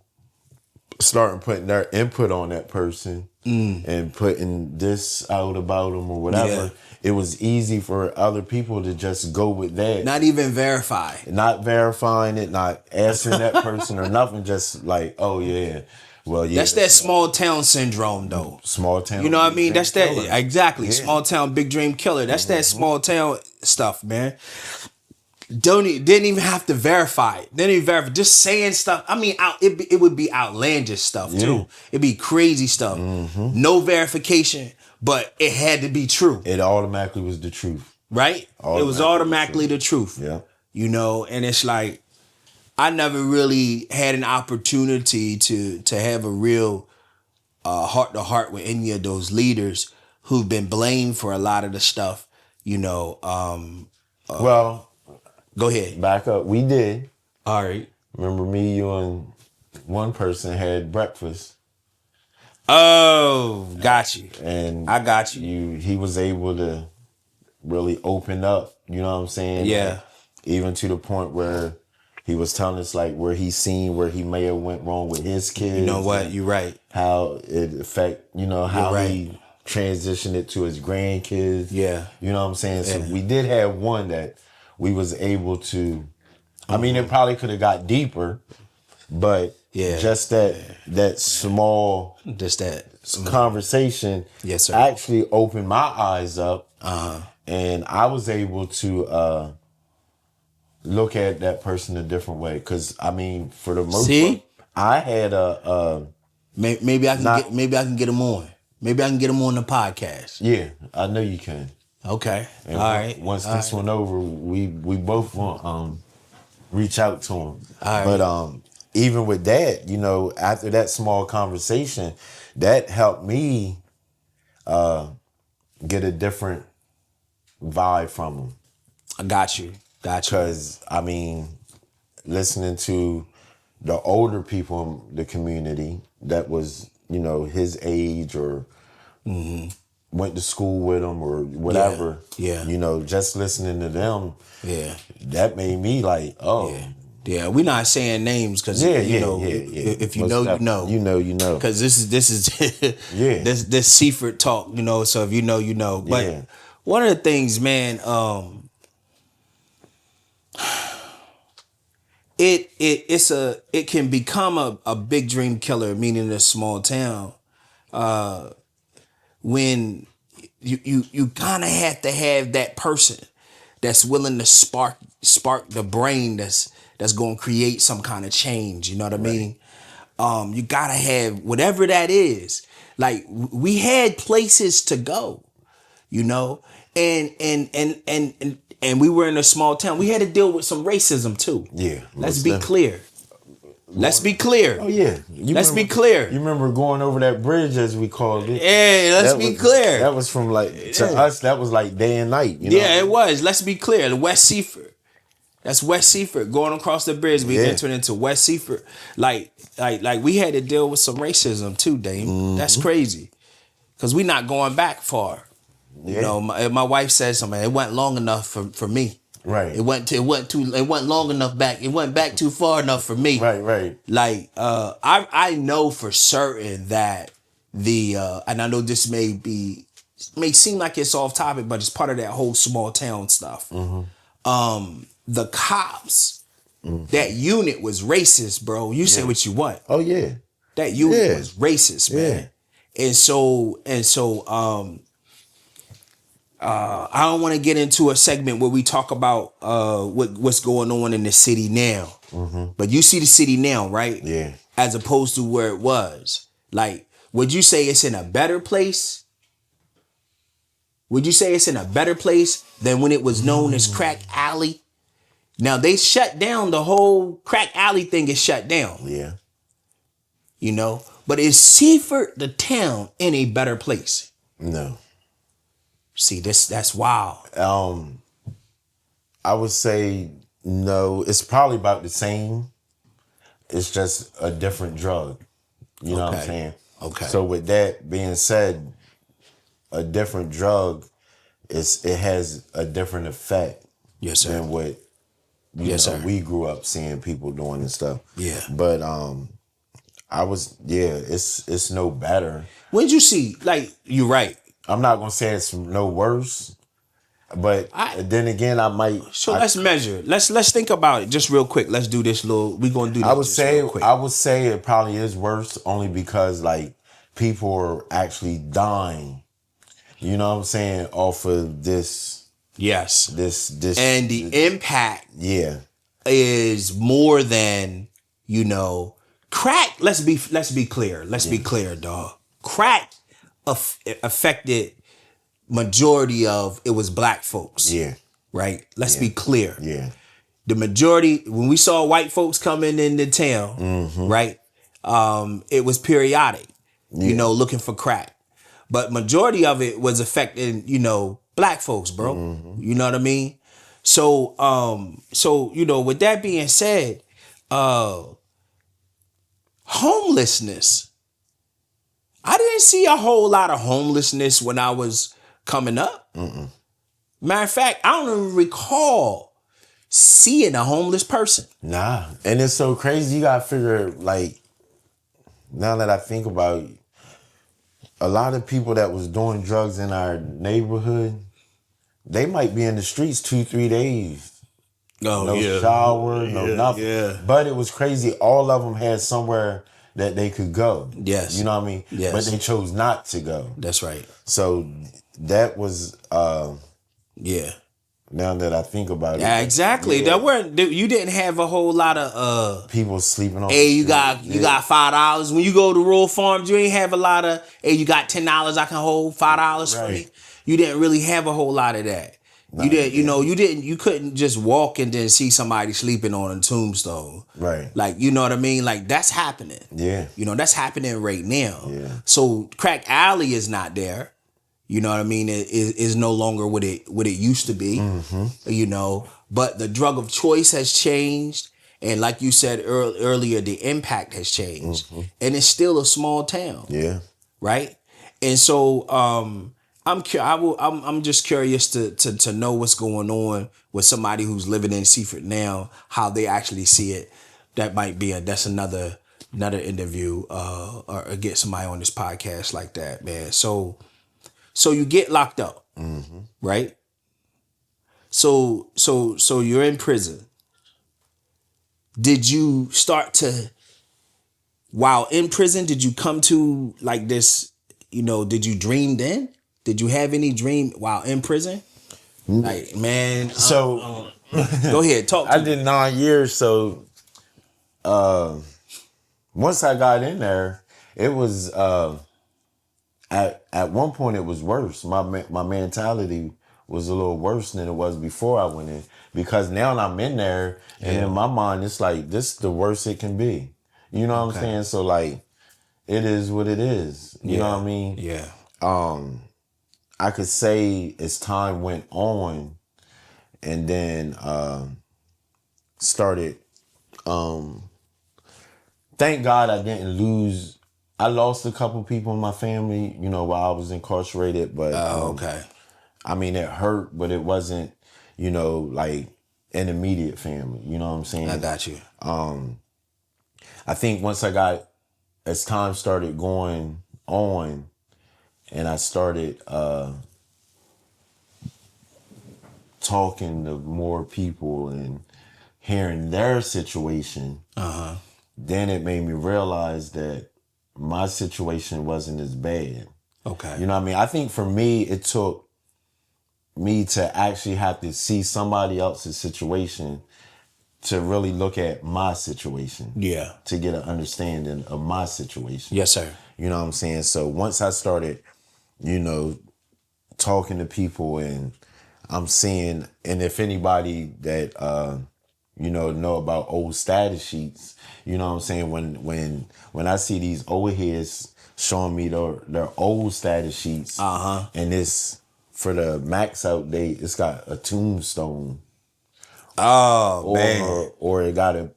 starting putting their input on that person and putting this out about them or whatever, it was easy for other people to just go with that. Not even verify. Not verifying it, not asking that person or nothing, just like, oh yeah. Well, yeah. That's that small town syndrome though. Small town. You know what I mean? That's that killer. exactly. Yeah. Small town big dream killer. That's that small town stuff, man. Didn't even have to verify it. Didn't even verify. Just saying stuff. I mean, it would be outlandish stuff too. It'd be crazy stuff. No verification, but it had to be true. It automatically was the truth. Right? It was automatically the truth. Yeah. You know, and it's like I never really had an opportunity to have a real heart to heart with any of those leaders who've been blamed for a lot of the stuff. You know. Well, Go ahead. back up. We did. All right. Remember me, you, and one person had breakfast. Oh, got you. And I got you. He was able to really open up, you know what I'm saying? Yeah. Like, even to the point where he was telling us like where he seen where he may have went wrong with his kids. You know what? You're right. How it affect, you know, how he transitioned it to his grandkids. Yeah. You know what I'm saying? So Yeah. we did have one that we was able to, I mean, it probably could have got deeper, but just that small Just that conversation Yes, sir. actually opened my eyes up, and I was able to look at that person a different way. Because I mean, for the most part, See, I had a maybe I can not get him on. Maybe I can get him on the podcast. yeah. I know you can. Okay. And All right. once All this right. one over, we both want reach out to him. All But right. even with that, after that small conversation, that helped me get a different vibe from him. I got you. Got you. Because I mean, listening to the older people in the community that was, his age or went to school with him or whatever, Yeah. just listening to them, Yeah. that made me like, oh, Yeah. Yeah. We're not saying names because yeah, if you Most know, you definitely. know. You know. Because this is Yeah. this Seaford talk, So if you know, you know. But Yeah. one of the things, man, it can become a big dream killer, meaning in a small town, when you kind of have to have that person that's willing to spark the brain that's going to create some kind of change. You know what I mean? You gotta have whatever that is. Like we had places to go, and we were in a small town. We had to deal with some racism too. Yeah. Let's most be definitely. clear. Let's be clear. Oh yeah. Let's be clear. You remember going over that bridge, as we called it? Hey, let's be clear. That was from to us. That was like day and night. Yeah, it was. Let's be clear. The West Seaford. That's West Seaford. Going across the bridge, we entered into West Seaford. Like we had to deal with some racism too, Dame. That's crazy. Cause we not going back far. Yeah. My wife said something. It went long enough for me. Right. It went long enough back. It went back too far enough for me. Right. Like I know for certain that and I know this may seem like it's off topic, but it's part of that whole small town stuff. The cops, that unit was racist, bro. You say what you want. Oh yeah. That unit was racist, man. And so I don't want to get into a segment where we talk about what's going on in the city now. But you see the city now, right? Yeah. As opposed to where it was. Like, would you say it's in a better place? Would you say it's in a better place than when it was known as Crack Alley? Now they shut down the whole Crack Alley thing is shut down. Yeah. But is Seaford the town in a better place? No. See, that's wild. I would say no. It's probably about the same. It's just a different drug. You know what I'm saying? Okay. So with that being said, a different drug it has a different effect. Yes, sir. Than what sir. we grew up seeing people doing and stuff. Yeah. But it's no better. When did you see? Like, you're right. I'm not gonna say it's no worse, but then again, I might. So let's measure. Let's think about it just real quick. Let's do this little. We're gonna do this. I would say it probably is worse only because like people are actually dying. You know what I'm saying? Off of this. Yes. This and the impact. Yeah. Is more than crack. Let's be clear. Let's be clear, dog. Crack affected majority of it was black folks. Yeah. Right? Let's be clear. Yeah. The majority, when we saw white folks coming into town, right? It was periodic, looking for crack. But majority of it was affecting, black folks, bro. You know what I mean? So with that being said, homelessness. I didn't see a whole lot of homelessness when I was coming up. Matter of fact, I don't even recall seeing a homeless person. Nah. And it's so crazy. You gotta figure, like, now that I think about it, a lot of people that was doing drugs in our neighborhood, they might be in the streets 2-3 days. No shower, no nothing. Yeah. But it was crazy. All of them had somewhere that they could go. Yes. You know what I mean? Yes. But they chose not to go. That's right. So that was Yeah. now that I think about it. Yeah, exactly. Yeah. You didn't have a whole lot of People sleeping on hey, the you street. got $5. When you go to rural farms, you ain't have a lot of hey, you got $10 I can hold, $5 free. Right. You didn't really have a whole lot of that. You didn't, you couldn't just walk and then see somebody sleeping on a tombstone. Right. Like, you know what I mean? Like that's happening. Yeah. That's happening right now. Yeah. So Crack Alley is not there. You know what I mean? It is no longer what it used to be. But the drug of choice has changed, and like you said earlier, the impact has changed, and it's still a small town. Yeah. Right. And so I'm just curious to know what's going on with somebody who's living in Seaford now, how they actually see it. That might be that's another interview or get somebody on this podcast like that, man. So you get locked up, right? So you're in prison. Did you start to, while in prison, did you come to like this, did you dream then? Did you have any dream while in prison? Like, man. So go ahead, talk to I me. did 9 years. So once I got in there, it was at one point it was worse. My mentality was a little worse than it was before I went in, because now I'm in there and in my mind it's like this is the worst it can be. You know what I'm saying? So like it is what it is. You know what I mean? Yeah. I could say as time went on and then started thank God I didn't lose. I lost a couple people in my family, while I was incarcerated, but Okay. I mean it hurt, but it wasn't, like an immediate family. You know what I'm saying? I got you. I think as time started going on and I started talking to more people and hearing their situation, then it made me realize that my situation wasn't as bad. Okay. You know what I mean? I think for me, it took me to actually have to see somebody else's situation to really look at my situation. Yeah. To get an understanding of my situation. Yes, sir. You know what I'm saying? So once I started, talking to people and I'm seeing, and if anybody that, know about old status sheets, you know what I'm saying? When I see these old heads showing me their old status sheets, and it's for the max out date, it's got a tombstone. Oh, man. Or it got you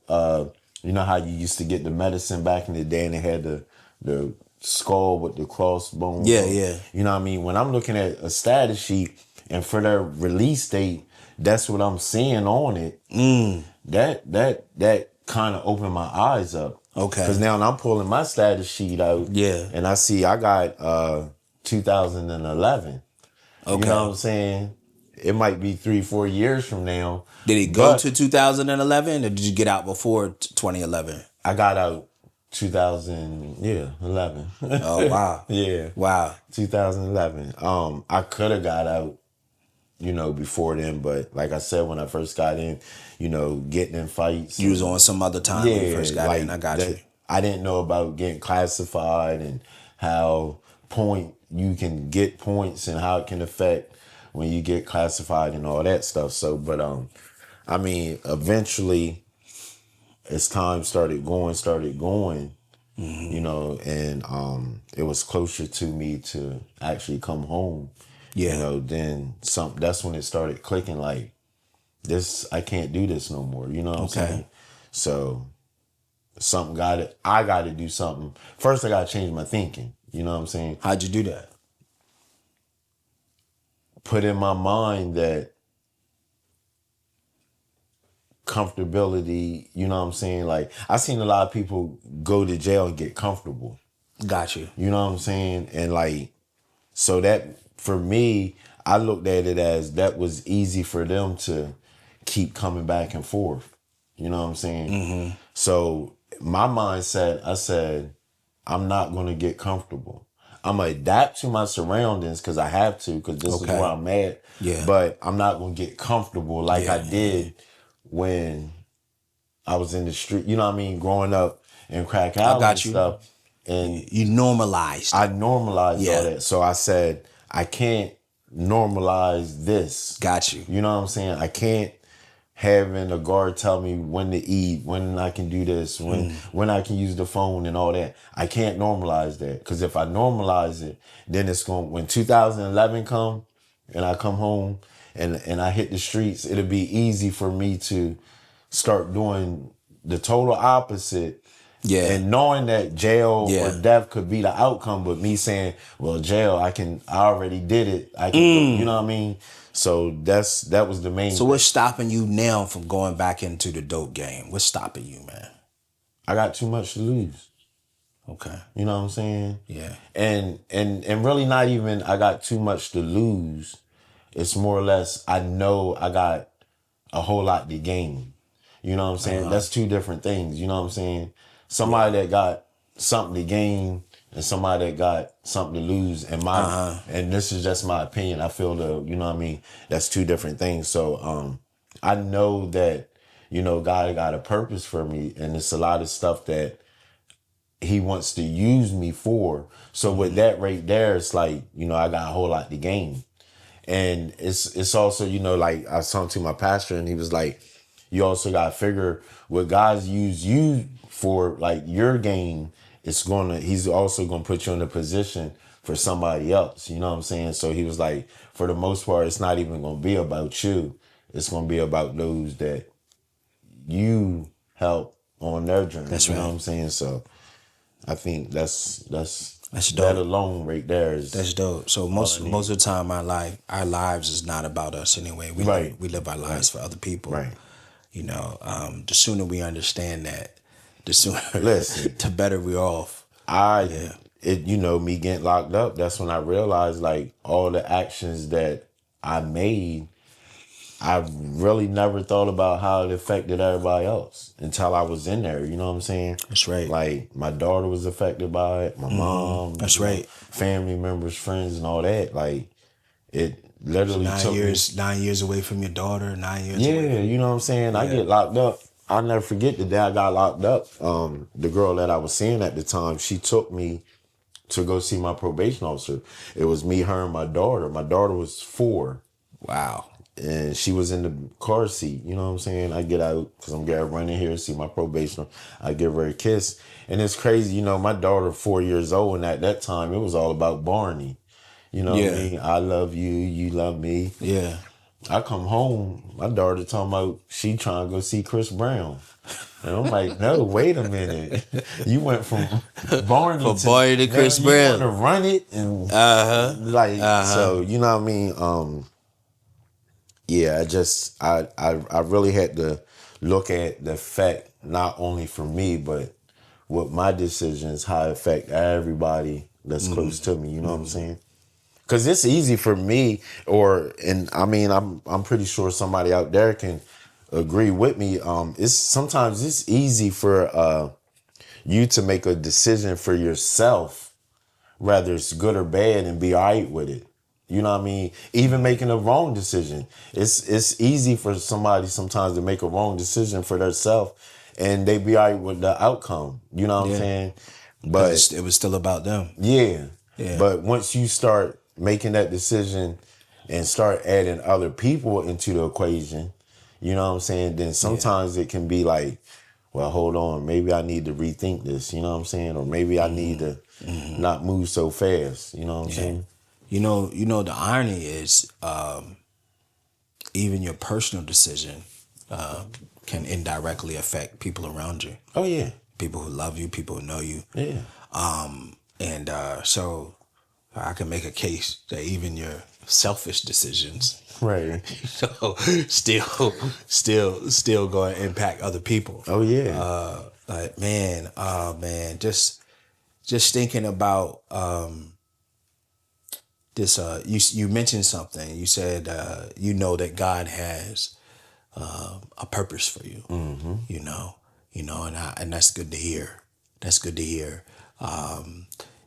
know how you used to get the medicine back in the day and it had the skull with the crossbone. Yeah, yeah. You know what I mean? When I'm looking at a status sheet and for their release date, that's what I'm seeing on it. That kind of opened my eyes up. Okay. Because now I'm pulling my status sheet out. Yeah. And I see I got 2011. Okay. You know what I'm saying? It might be 3-4 years from now. Did it go to 2011 or did you get out before 2011? I got out 2011. Oh, wow. Yeah. Wow. 2011. I could have got out, before then, but like I said, when I first got in, getting in fights. You was on some other time when you first got in. I got you. I didn't know about getting classified and how you can get points and how it can affect when you get classified and all that stuff. So, but I mean, eventually, as time started going, and it was closer to me to actually come home. Yeah. Then that's when it started clicking. Like this, I can't do this no more. You know what I'm saying? So, I got to do something. First, I got to change my thinking. You know what I'm saying? How'd you do that? Put in my mind that comfortability, you know what I'm saying? Like, I've seen a lot of people go to jail and get comfortable. Got you. You know what I'm saying? And like, so that for me, I looked at it as that was easy for them to keep coming back and forth. You know what I'm saying? So my mindset, I said, I'm not going to get comfortable. I'm going to adapt to my surroundings because I have to, because this is where Okay. I'm at. Yeah. But I'm not going to get comfortable like I Yeah. did when I was in the street, you know what I mean, growing up in Crack I Alley and got you. stuff. And You normalized I it. normalized all Yeah. that. So I said, I can't normalize this. Got you. You know what I'm saying? I can't having a guard tell me when to eat, when I can do this, when I can use the phone and all that. I can't normalize that, because if I normalize it, then it's going, when 2011 come and I come home and I hit the streets, it'll be easy for me to start doing the total opposite. Yeah. And knowing that jail or Yeah. death could be the outcome, but me saying, well, jail, I already did it. I can go, you know what I mean? So that was the main So thing. what's stopping you now from going back into the dope game? What's stopping you, man? I got too much to lose. Okay. You know what I'm saying? Yeah. And really not even I got too much to lose. It's more or less I know I got a whole lot to gain. You know what I'm saying? That's two different things. You know what I'm saying? Somebody that got something to gain and somebody that got something to lose. And this is just my opinion. I feel you know what I mean? That's two different things. So I know that, you know, God got a purpose for me, and it's a lot of stuff that he wants to use me for. So with that right there, it's like, you know, I got a whole lot to gain. And it's also, you know, like I was talking to my pastor and he was like, you also got to figure what God's used you for, like your gain, he's also going to put you in a position for somebody else. You know what I'm saying? So he was like, for the most part, it's not even going to be about you. It's going to be about those that you help on their journey. That's you know right. what I'm saying? So I think that's dope. that alone right there is That's dope. So most of the time, our lives is not about us anyway. Right. We live our lives for other people. Right. You know, the sooner we understand that, the sooner, Listen. the better we're off. You know, me getting locked up, that's when I realized like all the actions that I made, I really never thought about how it affected everybody else until I was in there. You know what I'm saying? That's right. Like my daughter was affected by it, my mom, That's you know, right. family members, friends, and all that. Like it literally took me 9 years away from your daughter, 9 years away. Yeah, you know what I'm saying? I get locked up. I'll never forget the day I got locked up. The girl that I was seeing at the time, she took me to go see my probation officer. It was me, her, and my daughter. My daughter was 4. Wow. And she was in the car seat. You know what I'm saying? I get out because I'm getting running here to see my probation. I give her a kiss. And it's crazy, you know, my daughter 4 years old, and at that time it was all about Barney. You know what I mean? I love you, you love me. Yeah. I come home, my daughter talking about she trying to go see Chris Brown. And I'm like, no, wait a minute. You went from Barney to Chris you Brown. want to run it and so you know what I mean? Yeah, I really had to look at the effect not only for me, but with my decisions, how it affect everybody that's close to me. You know what I'm saying? Because it's easy for me, I'm pretty sure somebody out there can agree with me. Sometimes it's easy for you to make a decision for yourself, whether it's good or bad, and be all right with it. You know what I mean? Even making a wrong decision. It's easy for somebody sometimes to make a wrong decision for themselves and they be all right with the outcome. You know what I'm saying? But it was still about them. Yeah. Yeah. But once you start making that decision and start adding other people into the equation, you know what I'm saying? Then sometimes it can be like, well, hold on, maybe I need to rethink this, you know what I'm saying? Or maybe I need to not move so fast, you know what I'm saying? You know, the irony is even your personal decision can indirectly affect people around you. Oh, yeah. People who love you, people who know you. Yeah. So I can make a case that even your selfish decisions, Right. so still going to impact other people. Oh, yeah. Like man, just thinking about this. You mentioned something. You said you know that God has a purpose for you. Mm-hmm. You know, and that's good to hear. That's good to hear,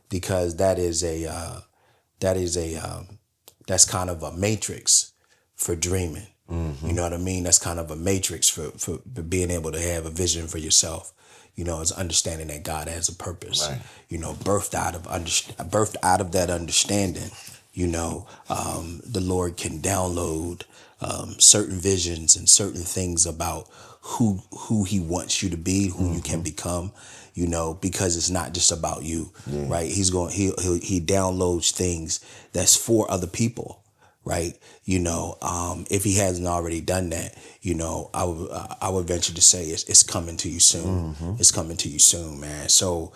because that is a that's kind of a matrix for dreaming. You know what I mean? That's kind of a matrix for being able to have a vision for yourself. It's understanding that God has a purpose. Right. Birthed out of that understanding. The Lord can download certain visions and certain things about who He wants you to be, who you can become. Because it's not just about you, right? He downloads things that's for other people, right? If He hasn't already done that, I would venture to say it's coming to you soon. It's coming to you soon, man. So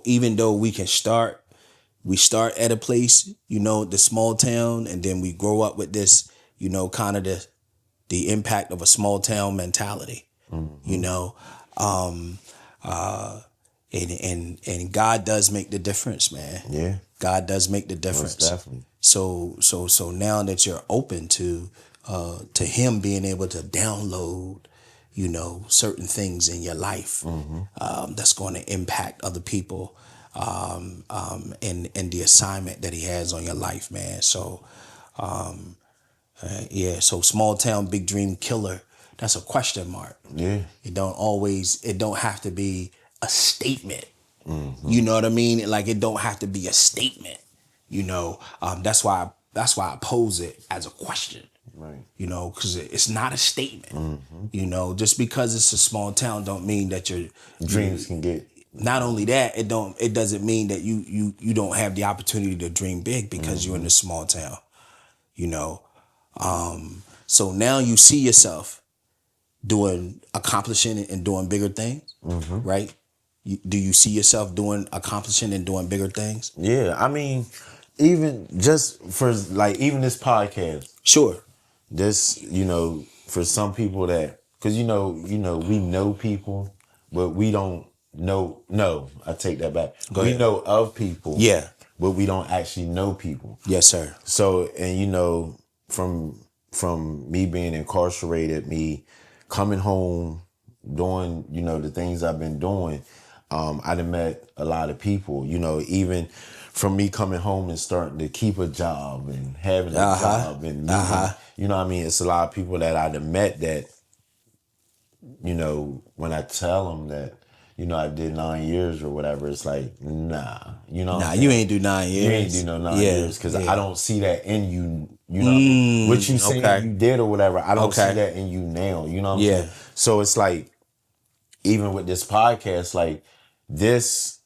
even though we start at a place, the small town, and then we grow up with this, kind of the impact of a small town mentality, and God does make the difference, man. Yeah. God does make the difference. Most definitely. So now that you're open to Him being able to download, certain things in your life, that's going to impact other people, and the assignment that He has on your life, man. So, so small town, big dream killer. That's a question mark. Yeah. It don't have to be a statement. You know what I mean? Like, it don't have to be a statement. That's why I pose it as a question. Right. Because it's not a statement. Just because it's a small town don't mean that your Dreams can get. Not only that, it doesn't mean that you don't have the opportunity to dream big because you're in a small town. So now you see yourself accomplishing and doing bigger things, right? Do you see yourself accomplishing and doing bigger things? Yeah, I mean, even just for even this podcast. Sure. This, for some people that, because we know people, but we don't know. No, I take that back. Go we ahead. know of people. Yeah. But we don't actually know people. Yes, sir. So, and from me being incarcerated, me coming home, doing, the things I've been doing, I done met a lot of people, even from me coming home and starting to keep a job and having a job and meeting, you know what I mean? It's a lot of people that I done met that, when I tell them that, I did 9 years or whatever, it's like, nah, Nah, you ain't do 9 years. You ain't do no 9 years because I don't see that in you. You know what you saying you did or whatever. I don't see that in you now. You know what I'm saying? So it's like, even with this podcast, like this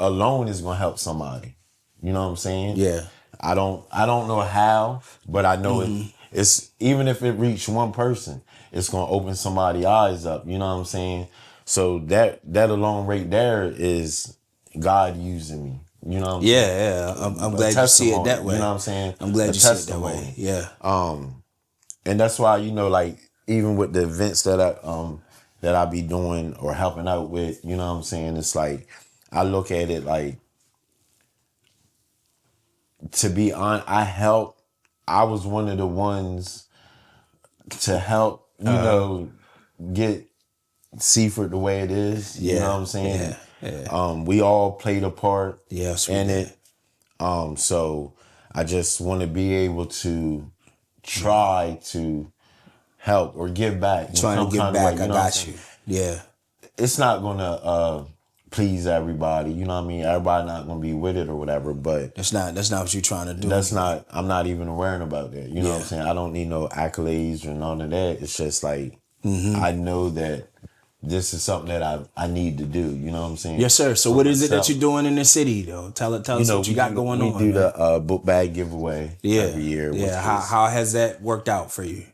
alone is gonna help somebody. You know what I'm saying? Yeah. I don't know how, but I know it's even if it reached one person, it's gonna open somebody's eyes up. You know what I'm saying? So that alone right there is God using me. You know what I'm saying? Yeah. I'm glad you see it that way. You know what I'm saying? I'm glad you see it that way. Yeah. And that's why, like even with the events that I be doing or helping out with, you know what I'm saying? It's like I look at it like, to be honest, I was one of the ones to help, get Seaford the way it is. You know what I'm saying? Yeah. We all played a part in it. So I just want to be able to try to help or give back. Trying to give back, I got you. Yeah. It's not gonna please everybody. You know what I mean? Everybody not gonna be with it or whatever, but that's not what you're trying to do. I'm not even worrying about that. You know what I'm saying? I don't need no accolades or none of that. It's just like I know that this is something that I need to do. You know what I'm saying? Yes, sir. So what is it that you're doing in the city, though? Tell us what you got going on. We do the book bag giveaway every year. Yeah. How has that worked out for you?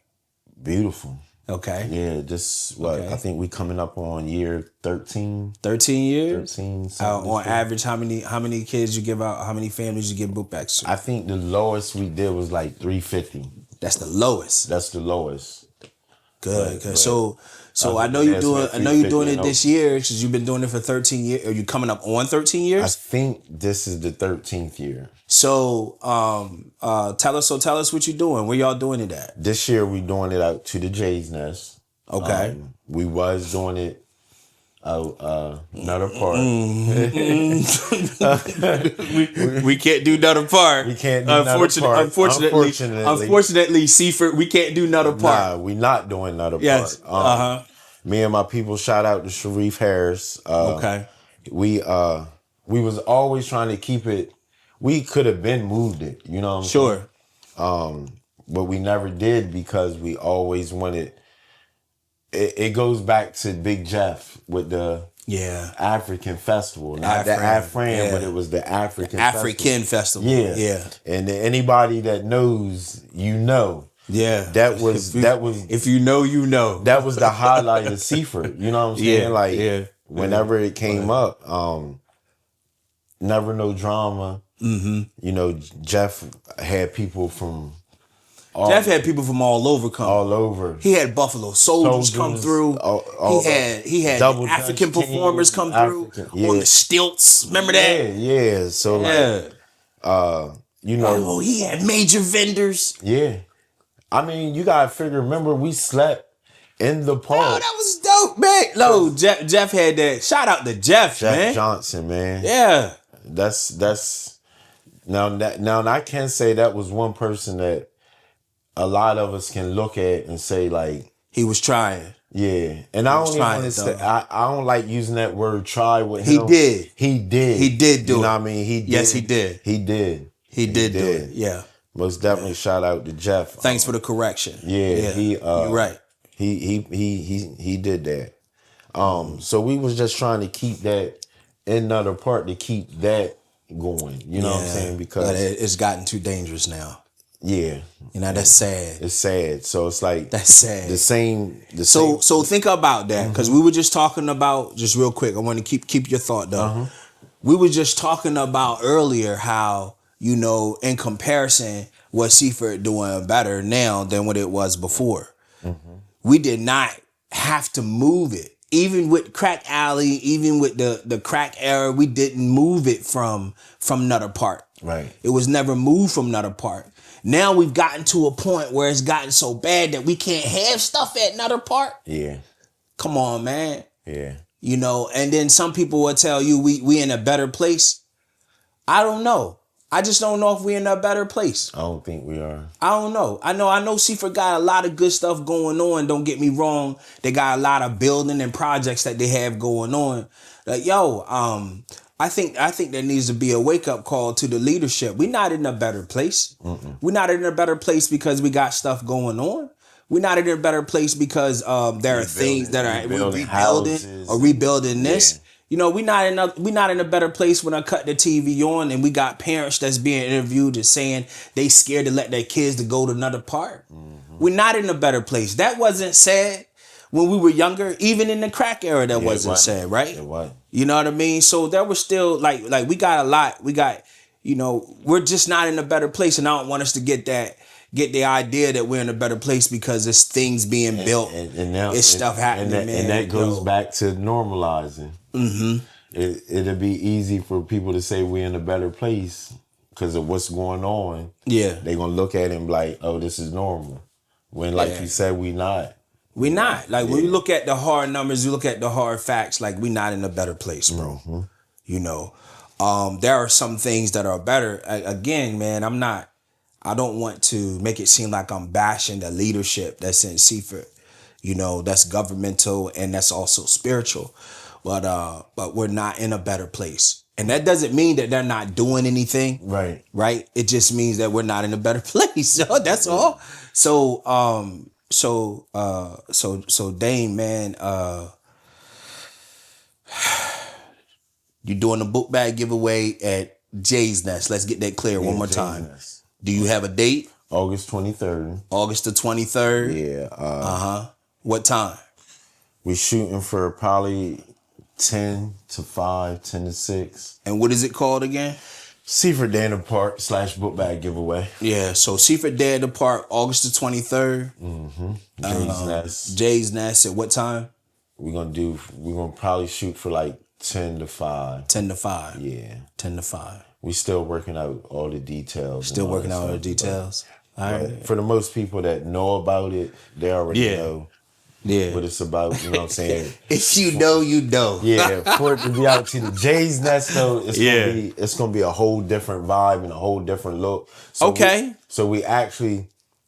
Beautiful. Okay. Yeah, just I think we coming up on year 13. 13 years? 13. On average, how many kids you give out? How many families you give book bags to? I think the lowest we did was like 350. That's the lowest. That's the lowest. Good. So I know you're doing it this year because you've been doing it for 13 years. Are you coming up on 13 years? I think this is the 13th year. So tell us what you're doing. Where y'all doing it at? This year we doing it out to the Jay's Nest. Okay. We was doing it another part. We can't do another part. We can't do another part. Unfortunately, Seaford, we can't do another part. Nah, we not doing another Yes. part. Me and my people, shout out to Sharif Harris. Okay. We was always trying to keep it. We could have been moved it, you know what I'm saying? Sure. But we never did because we always wanted. It goes back to Big Jeff with the African festival, not the Afran, but it was the African festival. Yeah. And anybody that knows, you know. Yeah. That was if you know, you know. That was the highlight of Seaford. You know what I'm saying? Whenever it came up, never no drama. Mm-hmm. You know, Jeff had people from Jeff had people from all over come. All over. He had Buffalo Soldiers come through. He had African performers come through on the stilts. Remember that? Yeah. So you know, he had major vendors. Yeah. I mean, you gotta figure. Remember, we slept in the park. Oh, that was dope, man. No, Jeff had that. Shout out to Jeff, man. Jeff Johnson, man. Yeah. That's now I can say that was one person that a lot of us can look at and say, like, he was trying. Yeah. And I don't even want to say, I don't like using that word try with him. He did do it. You know what I mean? He did. Yes, he did. He did. He did do it. Yeah. Most definitely shout out to Jeff. Thanks for the correction. Yeah. You're right. He did that. So we was just trying to keep that in another part to keep that going. You know what I'm saying? Because it's gotten too dangerous now. Yeah. You know, that's sad. It's sad. So it's like that's sad. The same. So think about that, because we were just talking about, just real quick, I want to keep your thought though. We were just talking about earlier how, you know, in comparison, what Seaford doing better now than what it was before. We did not have to move it. Even with Crack Alley, even with the crack era, we didn't move it from Nutter Park. Right. It was never moved from Nutter Park. Now we've gotten to a point where it's gotten so bad that we can't have stuff at Nutter Park. Yeah. Come on, man. Yeah. You know, and then some people will tell you we in a better place. I don't know. I just don't know if we're in a better place. I don't think we are. I don't know. I know Seaford got a lot of good stuff going on. Don't get me wrong. They got a lot of building and projects that they have going on. Like, I think there needs to be a wake-up call to the leadership. We're not in a better place. We're not in a better place because we got stuff going on. We're not in a better place because there are things that are rebuilding this. Yeah. You know, we're not in a better place when I cut the TV on and we got parents that's being interviewed and saying they scared to let their kids to go to another part. We're not in a better place. That wasn't said when we were younger. Even in the crack era, that wasn't said, right? It was. You know what I mean? So there was still like we got a lot. We got, you know, we're just not in a better place, and I don't want us to get the idea that we're in a better place because it's things being built and now it's stuff happening, and that goes back to normalizing. It'll be easy for people to say we're in a better place because of what's going on. Yeah, they're gonna look at it and be like, "Oh, this is normal." When, like you said, we not. We're not. Like when we look at the hard numbers, we look at the hard facts. Like we're not in a better place, bro. You know, there are some things that are better. Again, man, I don't want to make it seem like I'm bashing the leadership that's in Seaford. You know, that's governmental and that's also spiritual. But we're not in a better place. And that doesn't mean that they're not doing anything. Right. Right? It just means that we're not in a better place. So that's all. So Dane, man, you're doing a book bag giveaway at Jay's Nest. Let's get that clear one more time. Nest. Do you have a date? August 23rd. August the 23rd? Yeah. What time? We're shooting for probably 10 to 5, 10 to 6. And what is it called again? Seaford Day in the Park / book bag giveaway. Yeah, so Seaford Day in the Park, August the 23rd. Jay's Nest. Jay's Nest at what time? We're gonna probably shoot for like 10 to 5. 10 to 5. Yeah. 10 to 5. We still working out all the details. Still working out all the details. All right. For the most people that know about it, they already know. Yeah. But it's about, you know what I'm saying? If you know, you know. Yeah, for it to be out to the Jay's Nest though, Yeah. it's gonna be a whole different vibe and a whole different look. Okay.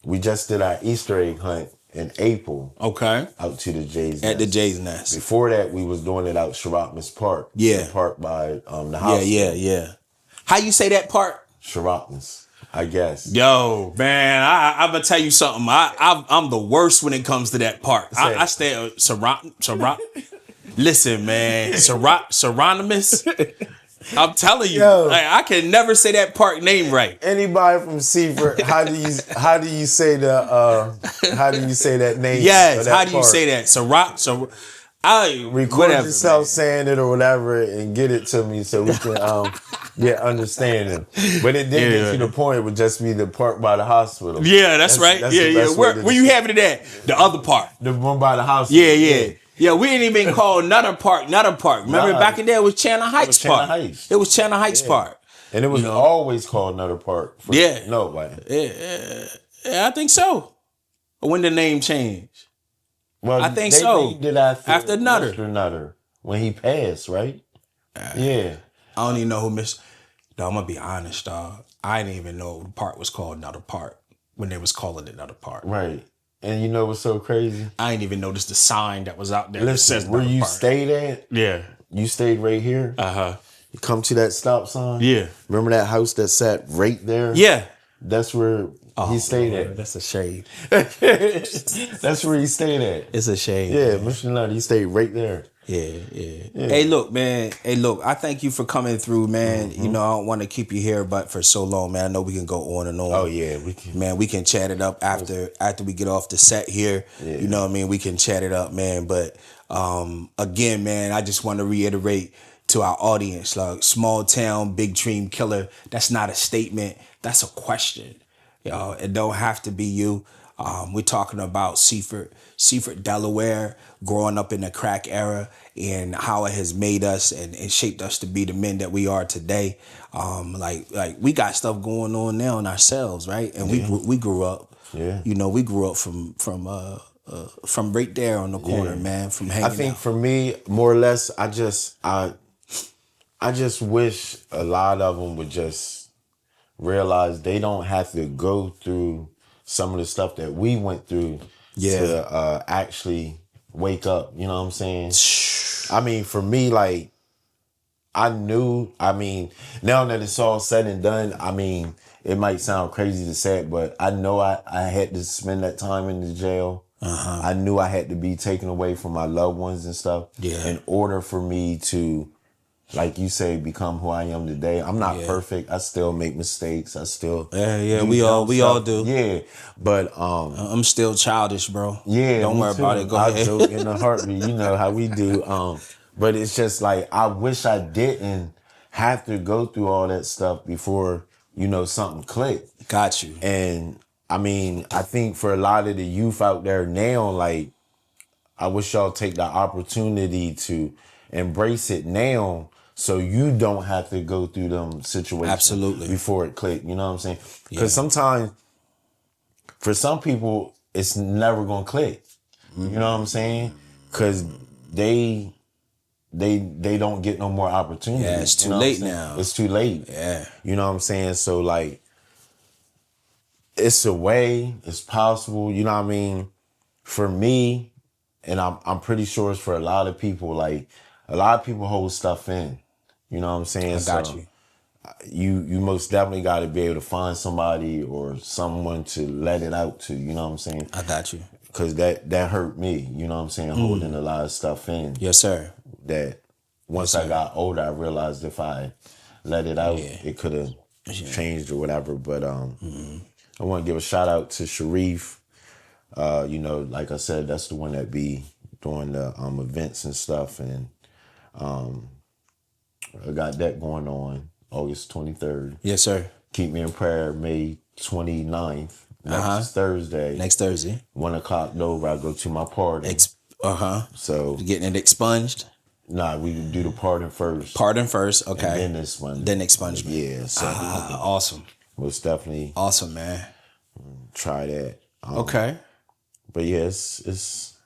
We just did our Easter egg hunt in April. Okay. Out to the Jay's Nest. At the Jay's Nest. Before that, we was doing it out Sherrotmas Park. Yeah. The park by the house. Yeah. How you say that part? Sherrotmas, I guess. Yo, man, I'm gonna tell you something. I'm the worst when it comes to that part. I stay at Sarant. Listen, man, Seronimus. I'm telling you, like, I can never say that park name right. Anybody from Seaford, how do you say that name? Yes, how do you say that? Record yourself saying it or whatever and get it to me so we can get understanding. But it did get to the point it would just be the park by the hospital. Yeah, that's right. That's where you having it at? The other part. The one by the hospital. Yeah, we didn't even call Nutter Park. Remember back in there it was Chandler Heights Park. It was Chandler Heights Park. And it was always called Nutter Park. Nobody. Yeah, I think so. When the name changed. Well, I think so. Named it after Nutter. Mr. Nutter when he passed, right? Yeah. I don't even know who Mr. Dog, I'm gonna be honest, dog. I didn't even know the park was called Nutter Park when they was calling it Nutter Park. Right. And you know what's so crazy? I didn't even notice the sign that was out there. Listen, that says where Nutter you Park. stayed at? Yeah. You stayed right here? Uh-huh. You come to that stop sign? Yeah. Remember that house that sat right there? Yeah. That's where he stayed at. That's a shame. That's where he stayed at. It's a shame. Yeah, Mr. Nutter, he stayed right there. Yeah. Hey, look, man. I thank you for coming through, man. Mm-hmm. You know, I don't want to keep you here, but for so long, man. I know we can go on and on. Oh yeah, we can. Man, we can chat it up after we get off the set here. Yeah. You know what I mean? We can chat it up, man. But again, man, I just want to reiterate to our audience, like, small town, big dream killer. That's not a statement. That's a question. It don't have to be you. We're talking about Seaford, Delaware, growing up in the crack era and how it has made us and shaped us to be the men that we are today. Like we got stuff going on now in ourselves, right? And we grew up. Yeah. You know, we grew up from right there on the corner, man. From hanging out. I think for me, more or less, I just wish a lot of them would just realize they don't have to go through some of the stuff that we went through to actually wake up. You know what I'm saying? I mean, for me, like, now that it's all said and done, I mean, it might sound crazy to say it, but I know I had to spend that time in the jail. Uh-huh. I knew I had to be taken away from my loved ones and stuff in order for me to, like you say, become who I am today. I'm not perfect. I still make mistakes. I still we all do. Yeah, but I'm still childish, bro. Yeah, don't worry about it. Go ahead. I joke in a heartbeat. You know how we do. But it's just like I wish I didn't have to go through all that stuff before something clicked. Got you. And I mean, I think for a lot of the youth out there now, like, I wish y'all take the opportunity to embrace it now. So you don't have to go through them situations before it click. You know what I'm saying? Because sometimes, for some people, it's never gonna click. You know what I'm saying? Because they don't get no more opportunity. Yeah, it's too late now. It's too late. Yeah. You know what I'm saying? So, like, it's a way. It's possible. You know what I mean? For me, and I'm pretty sure it's for a lot of people. Like, a lot of people hold stuff in. You know what I'm saying? I got you. You most definitely got to be able to find somebody or someone to let it out to. You know what I'm saying? I got you. Because that hurt me. You know what I'm saying? Holding a lot of stuff in. Yes, sir. That once I got older, I realized if I let it out, it could have changed or whatever. But I want to give a shout out to Sharif. Like I said, that's the one that be doing the events and stuff, and I got that going on August 23rd. Yes, sir. Keep me in prayer. May 29th, next Thursday. Next Thursday. 1 o'clock over, I go to my party. So getting it expunged? Nah, we do the pardon first. Pardon first, okay. And then this one. Then expungement. Yeah. So awesome. Most definitely. Awesome, man. Try that. Okay. But yeah, it's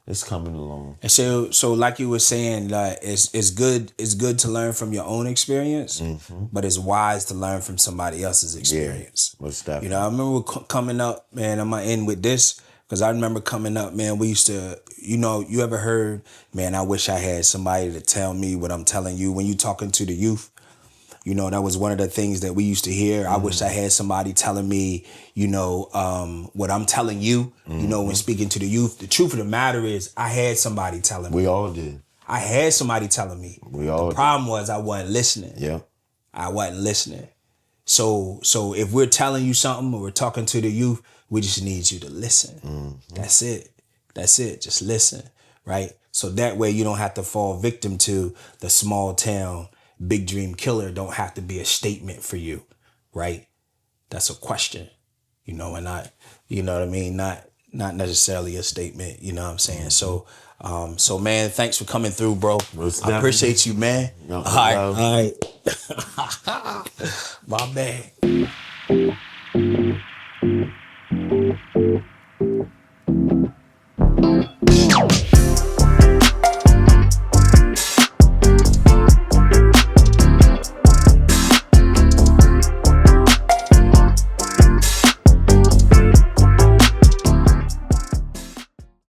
It's coming along. And so like you were saying, like it's good to learn from your own experience, but it's wise to learn from somebody else's experience. Most definitely. You know, I remember coming up, man. I'm gonna end with this because I remember coming up, man. We used to, you ever heard, man? I wish I had somebody to tell me what I'm telling you when you talking to the youth. That was one of the things that we used to hear. I wish I had somebody telling me, what I'm telling you, when speaking to the youth. The truth of the matter is I had somebody telling me. We all did. I had somebody telling me. We all The problem was I wasn't listening. Yeah. I wasn't listening. So if we're telling you something or we're talking to the youth, we just need you to listen. That's it. That's it. Just listen, right? So that way you don't have to fall victim to the small town big dream killer. Don't have to be a statement for you, right? That's a question, and not, what I mean? Not necessarily a statement, you know what I'm saying? So man, thanks for coming through, bro. I appreciate you, man. No, all right. My man.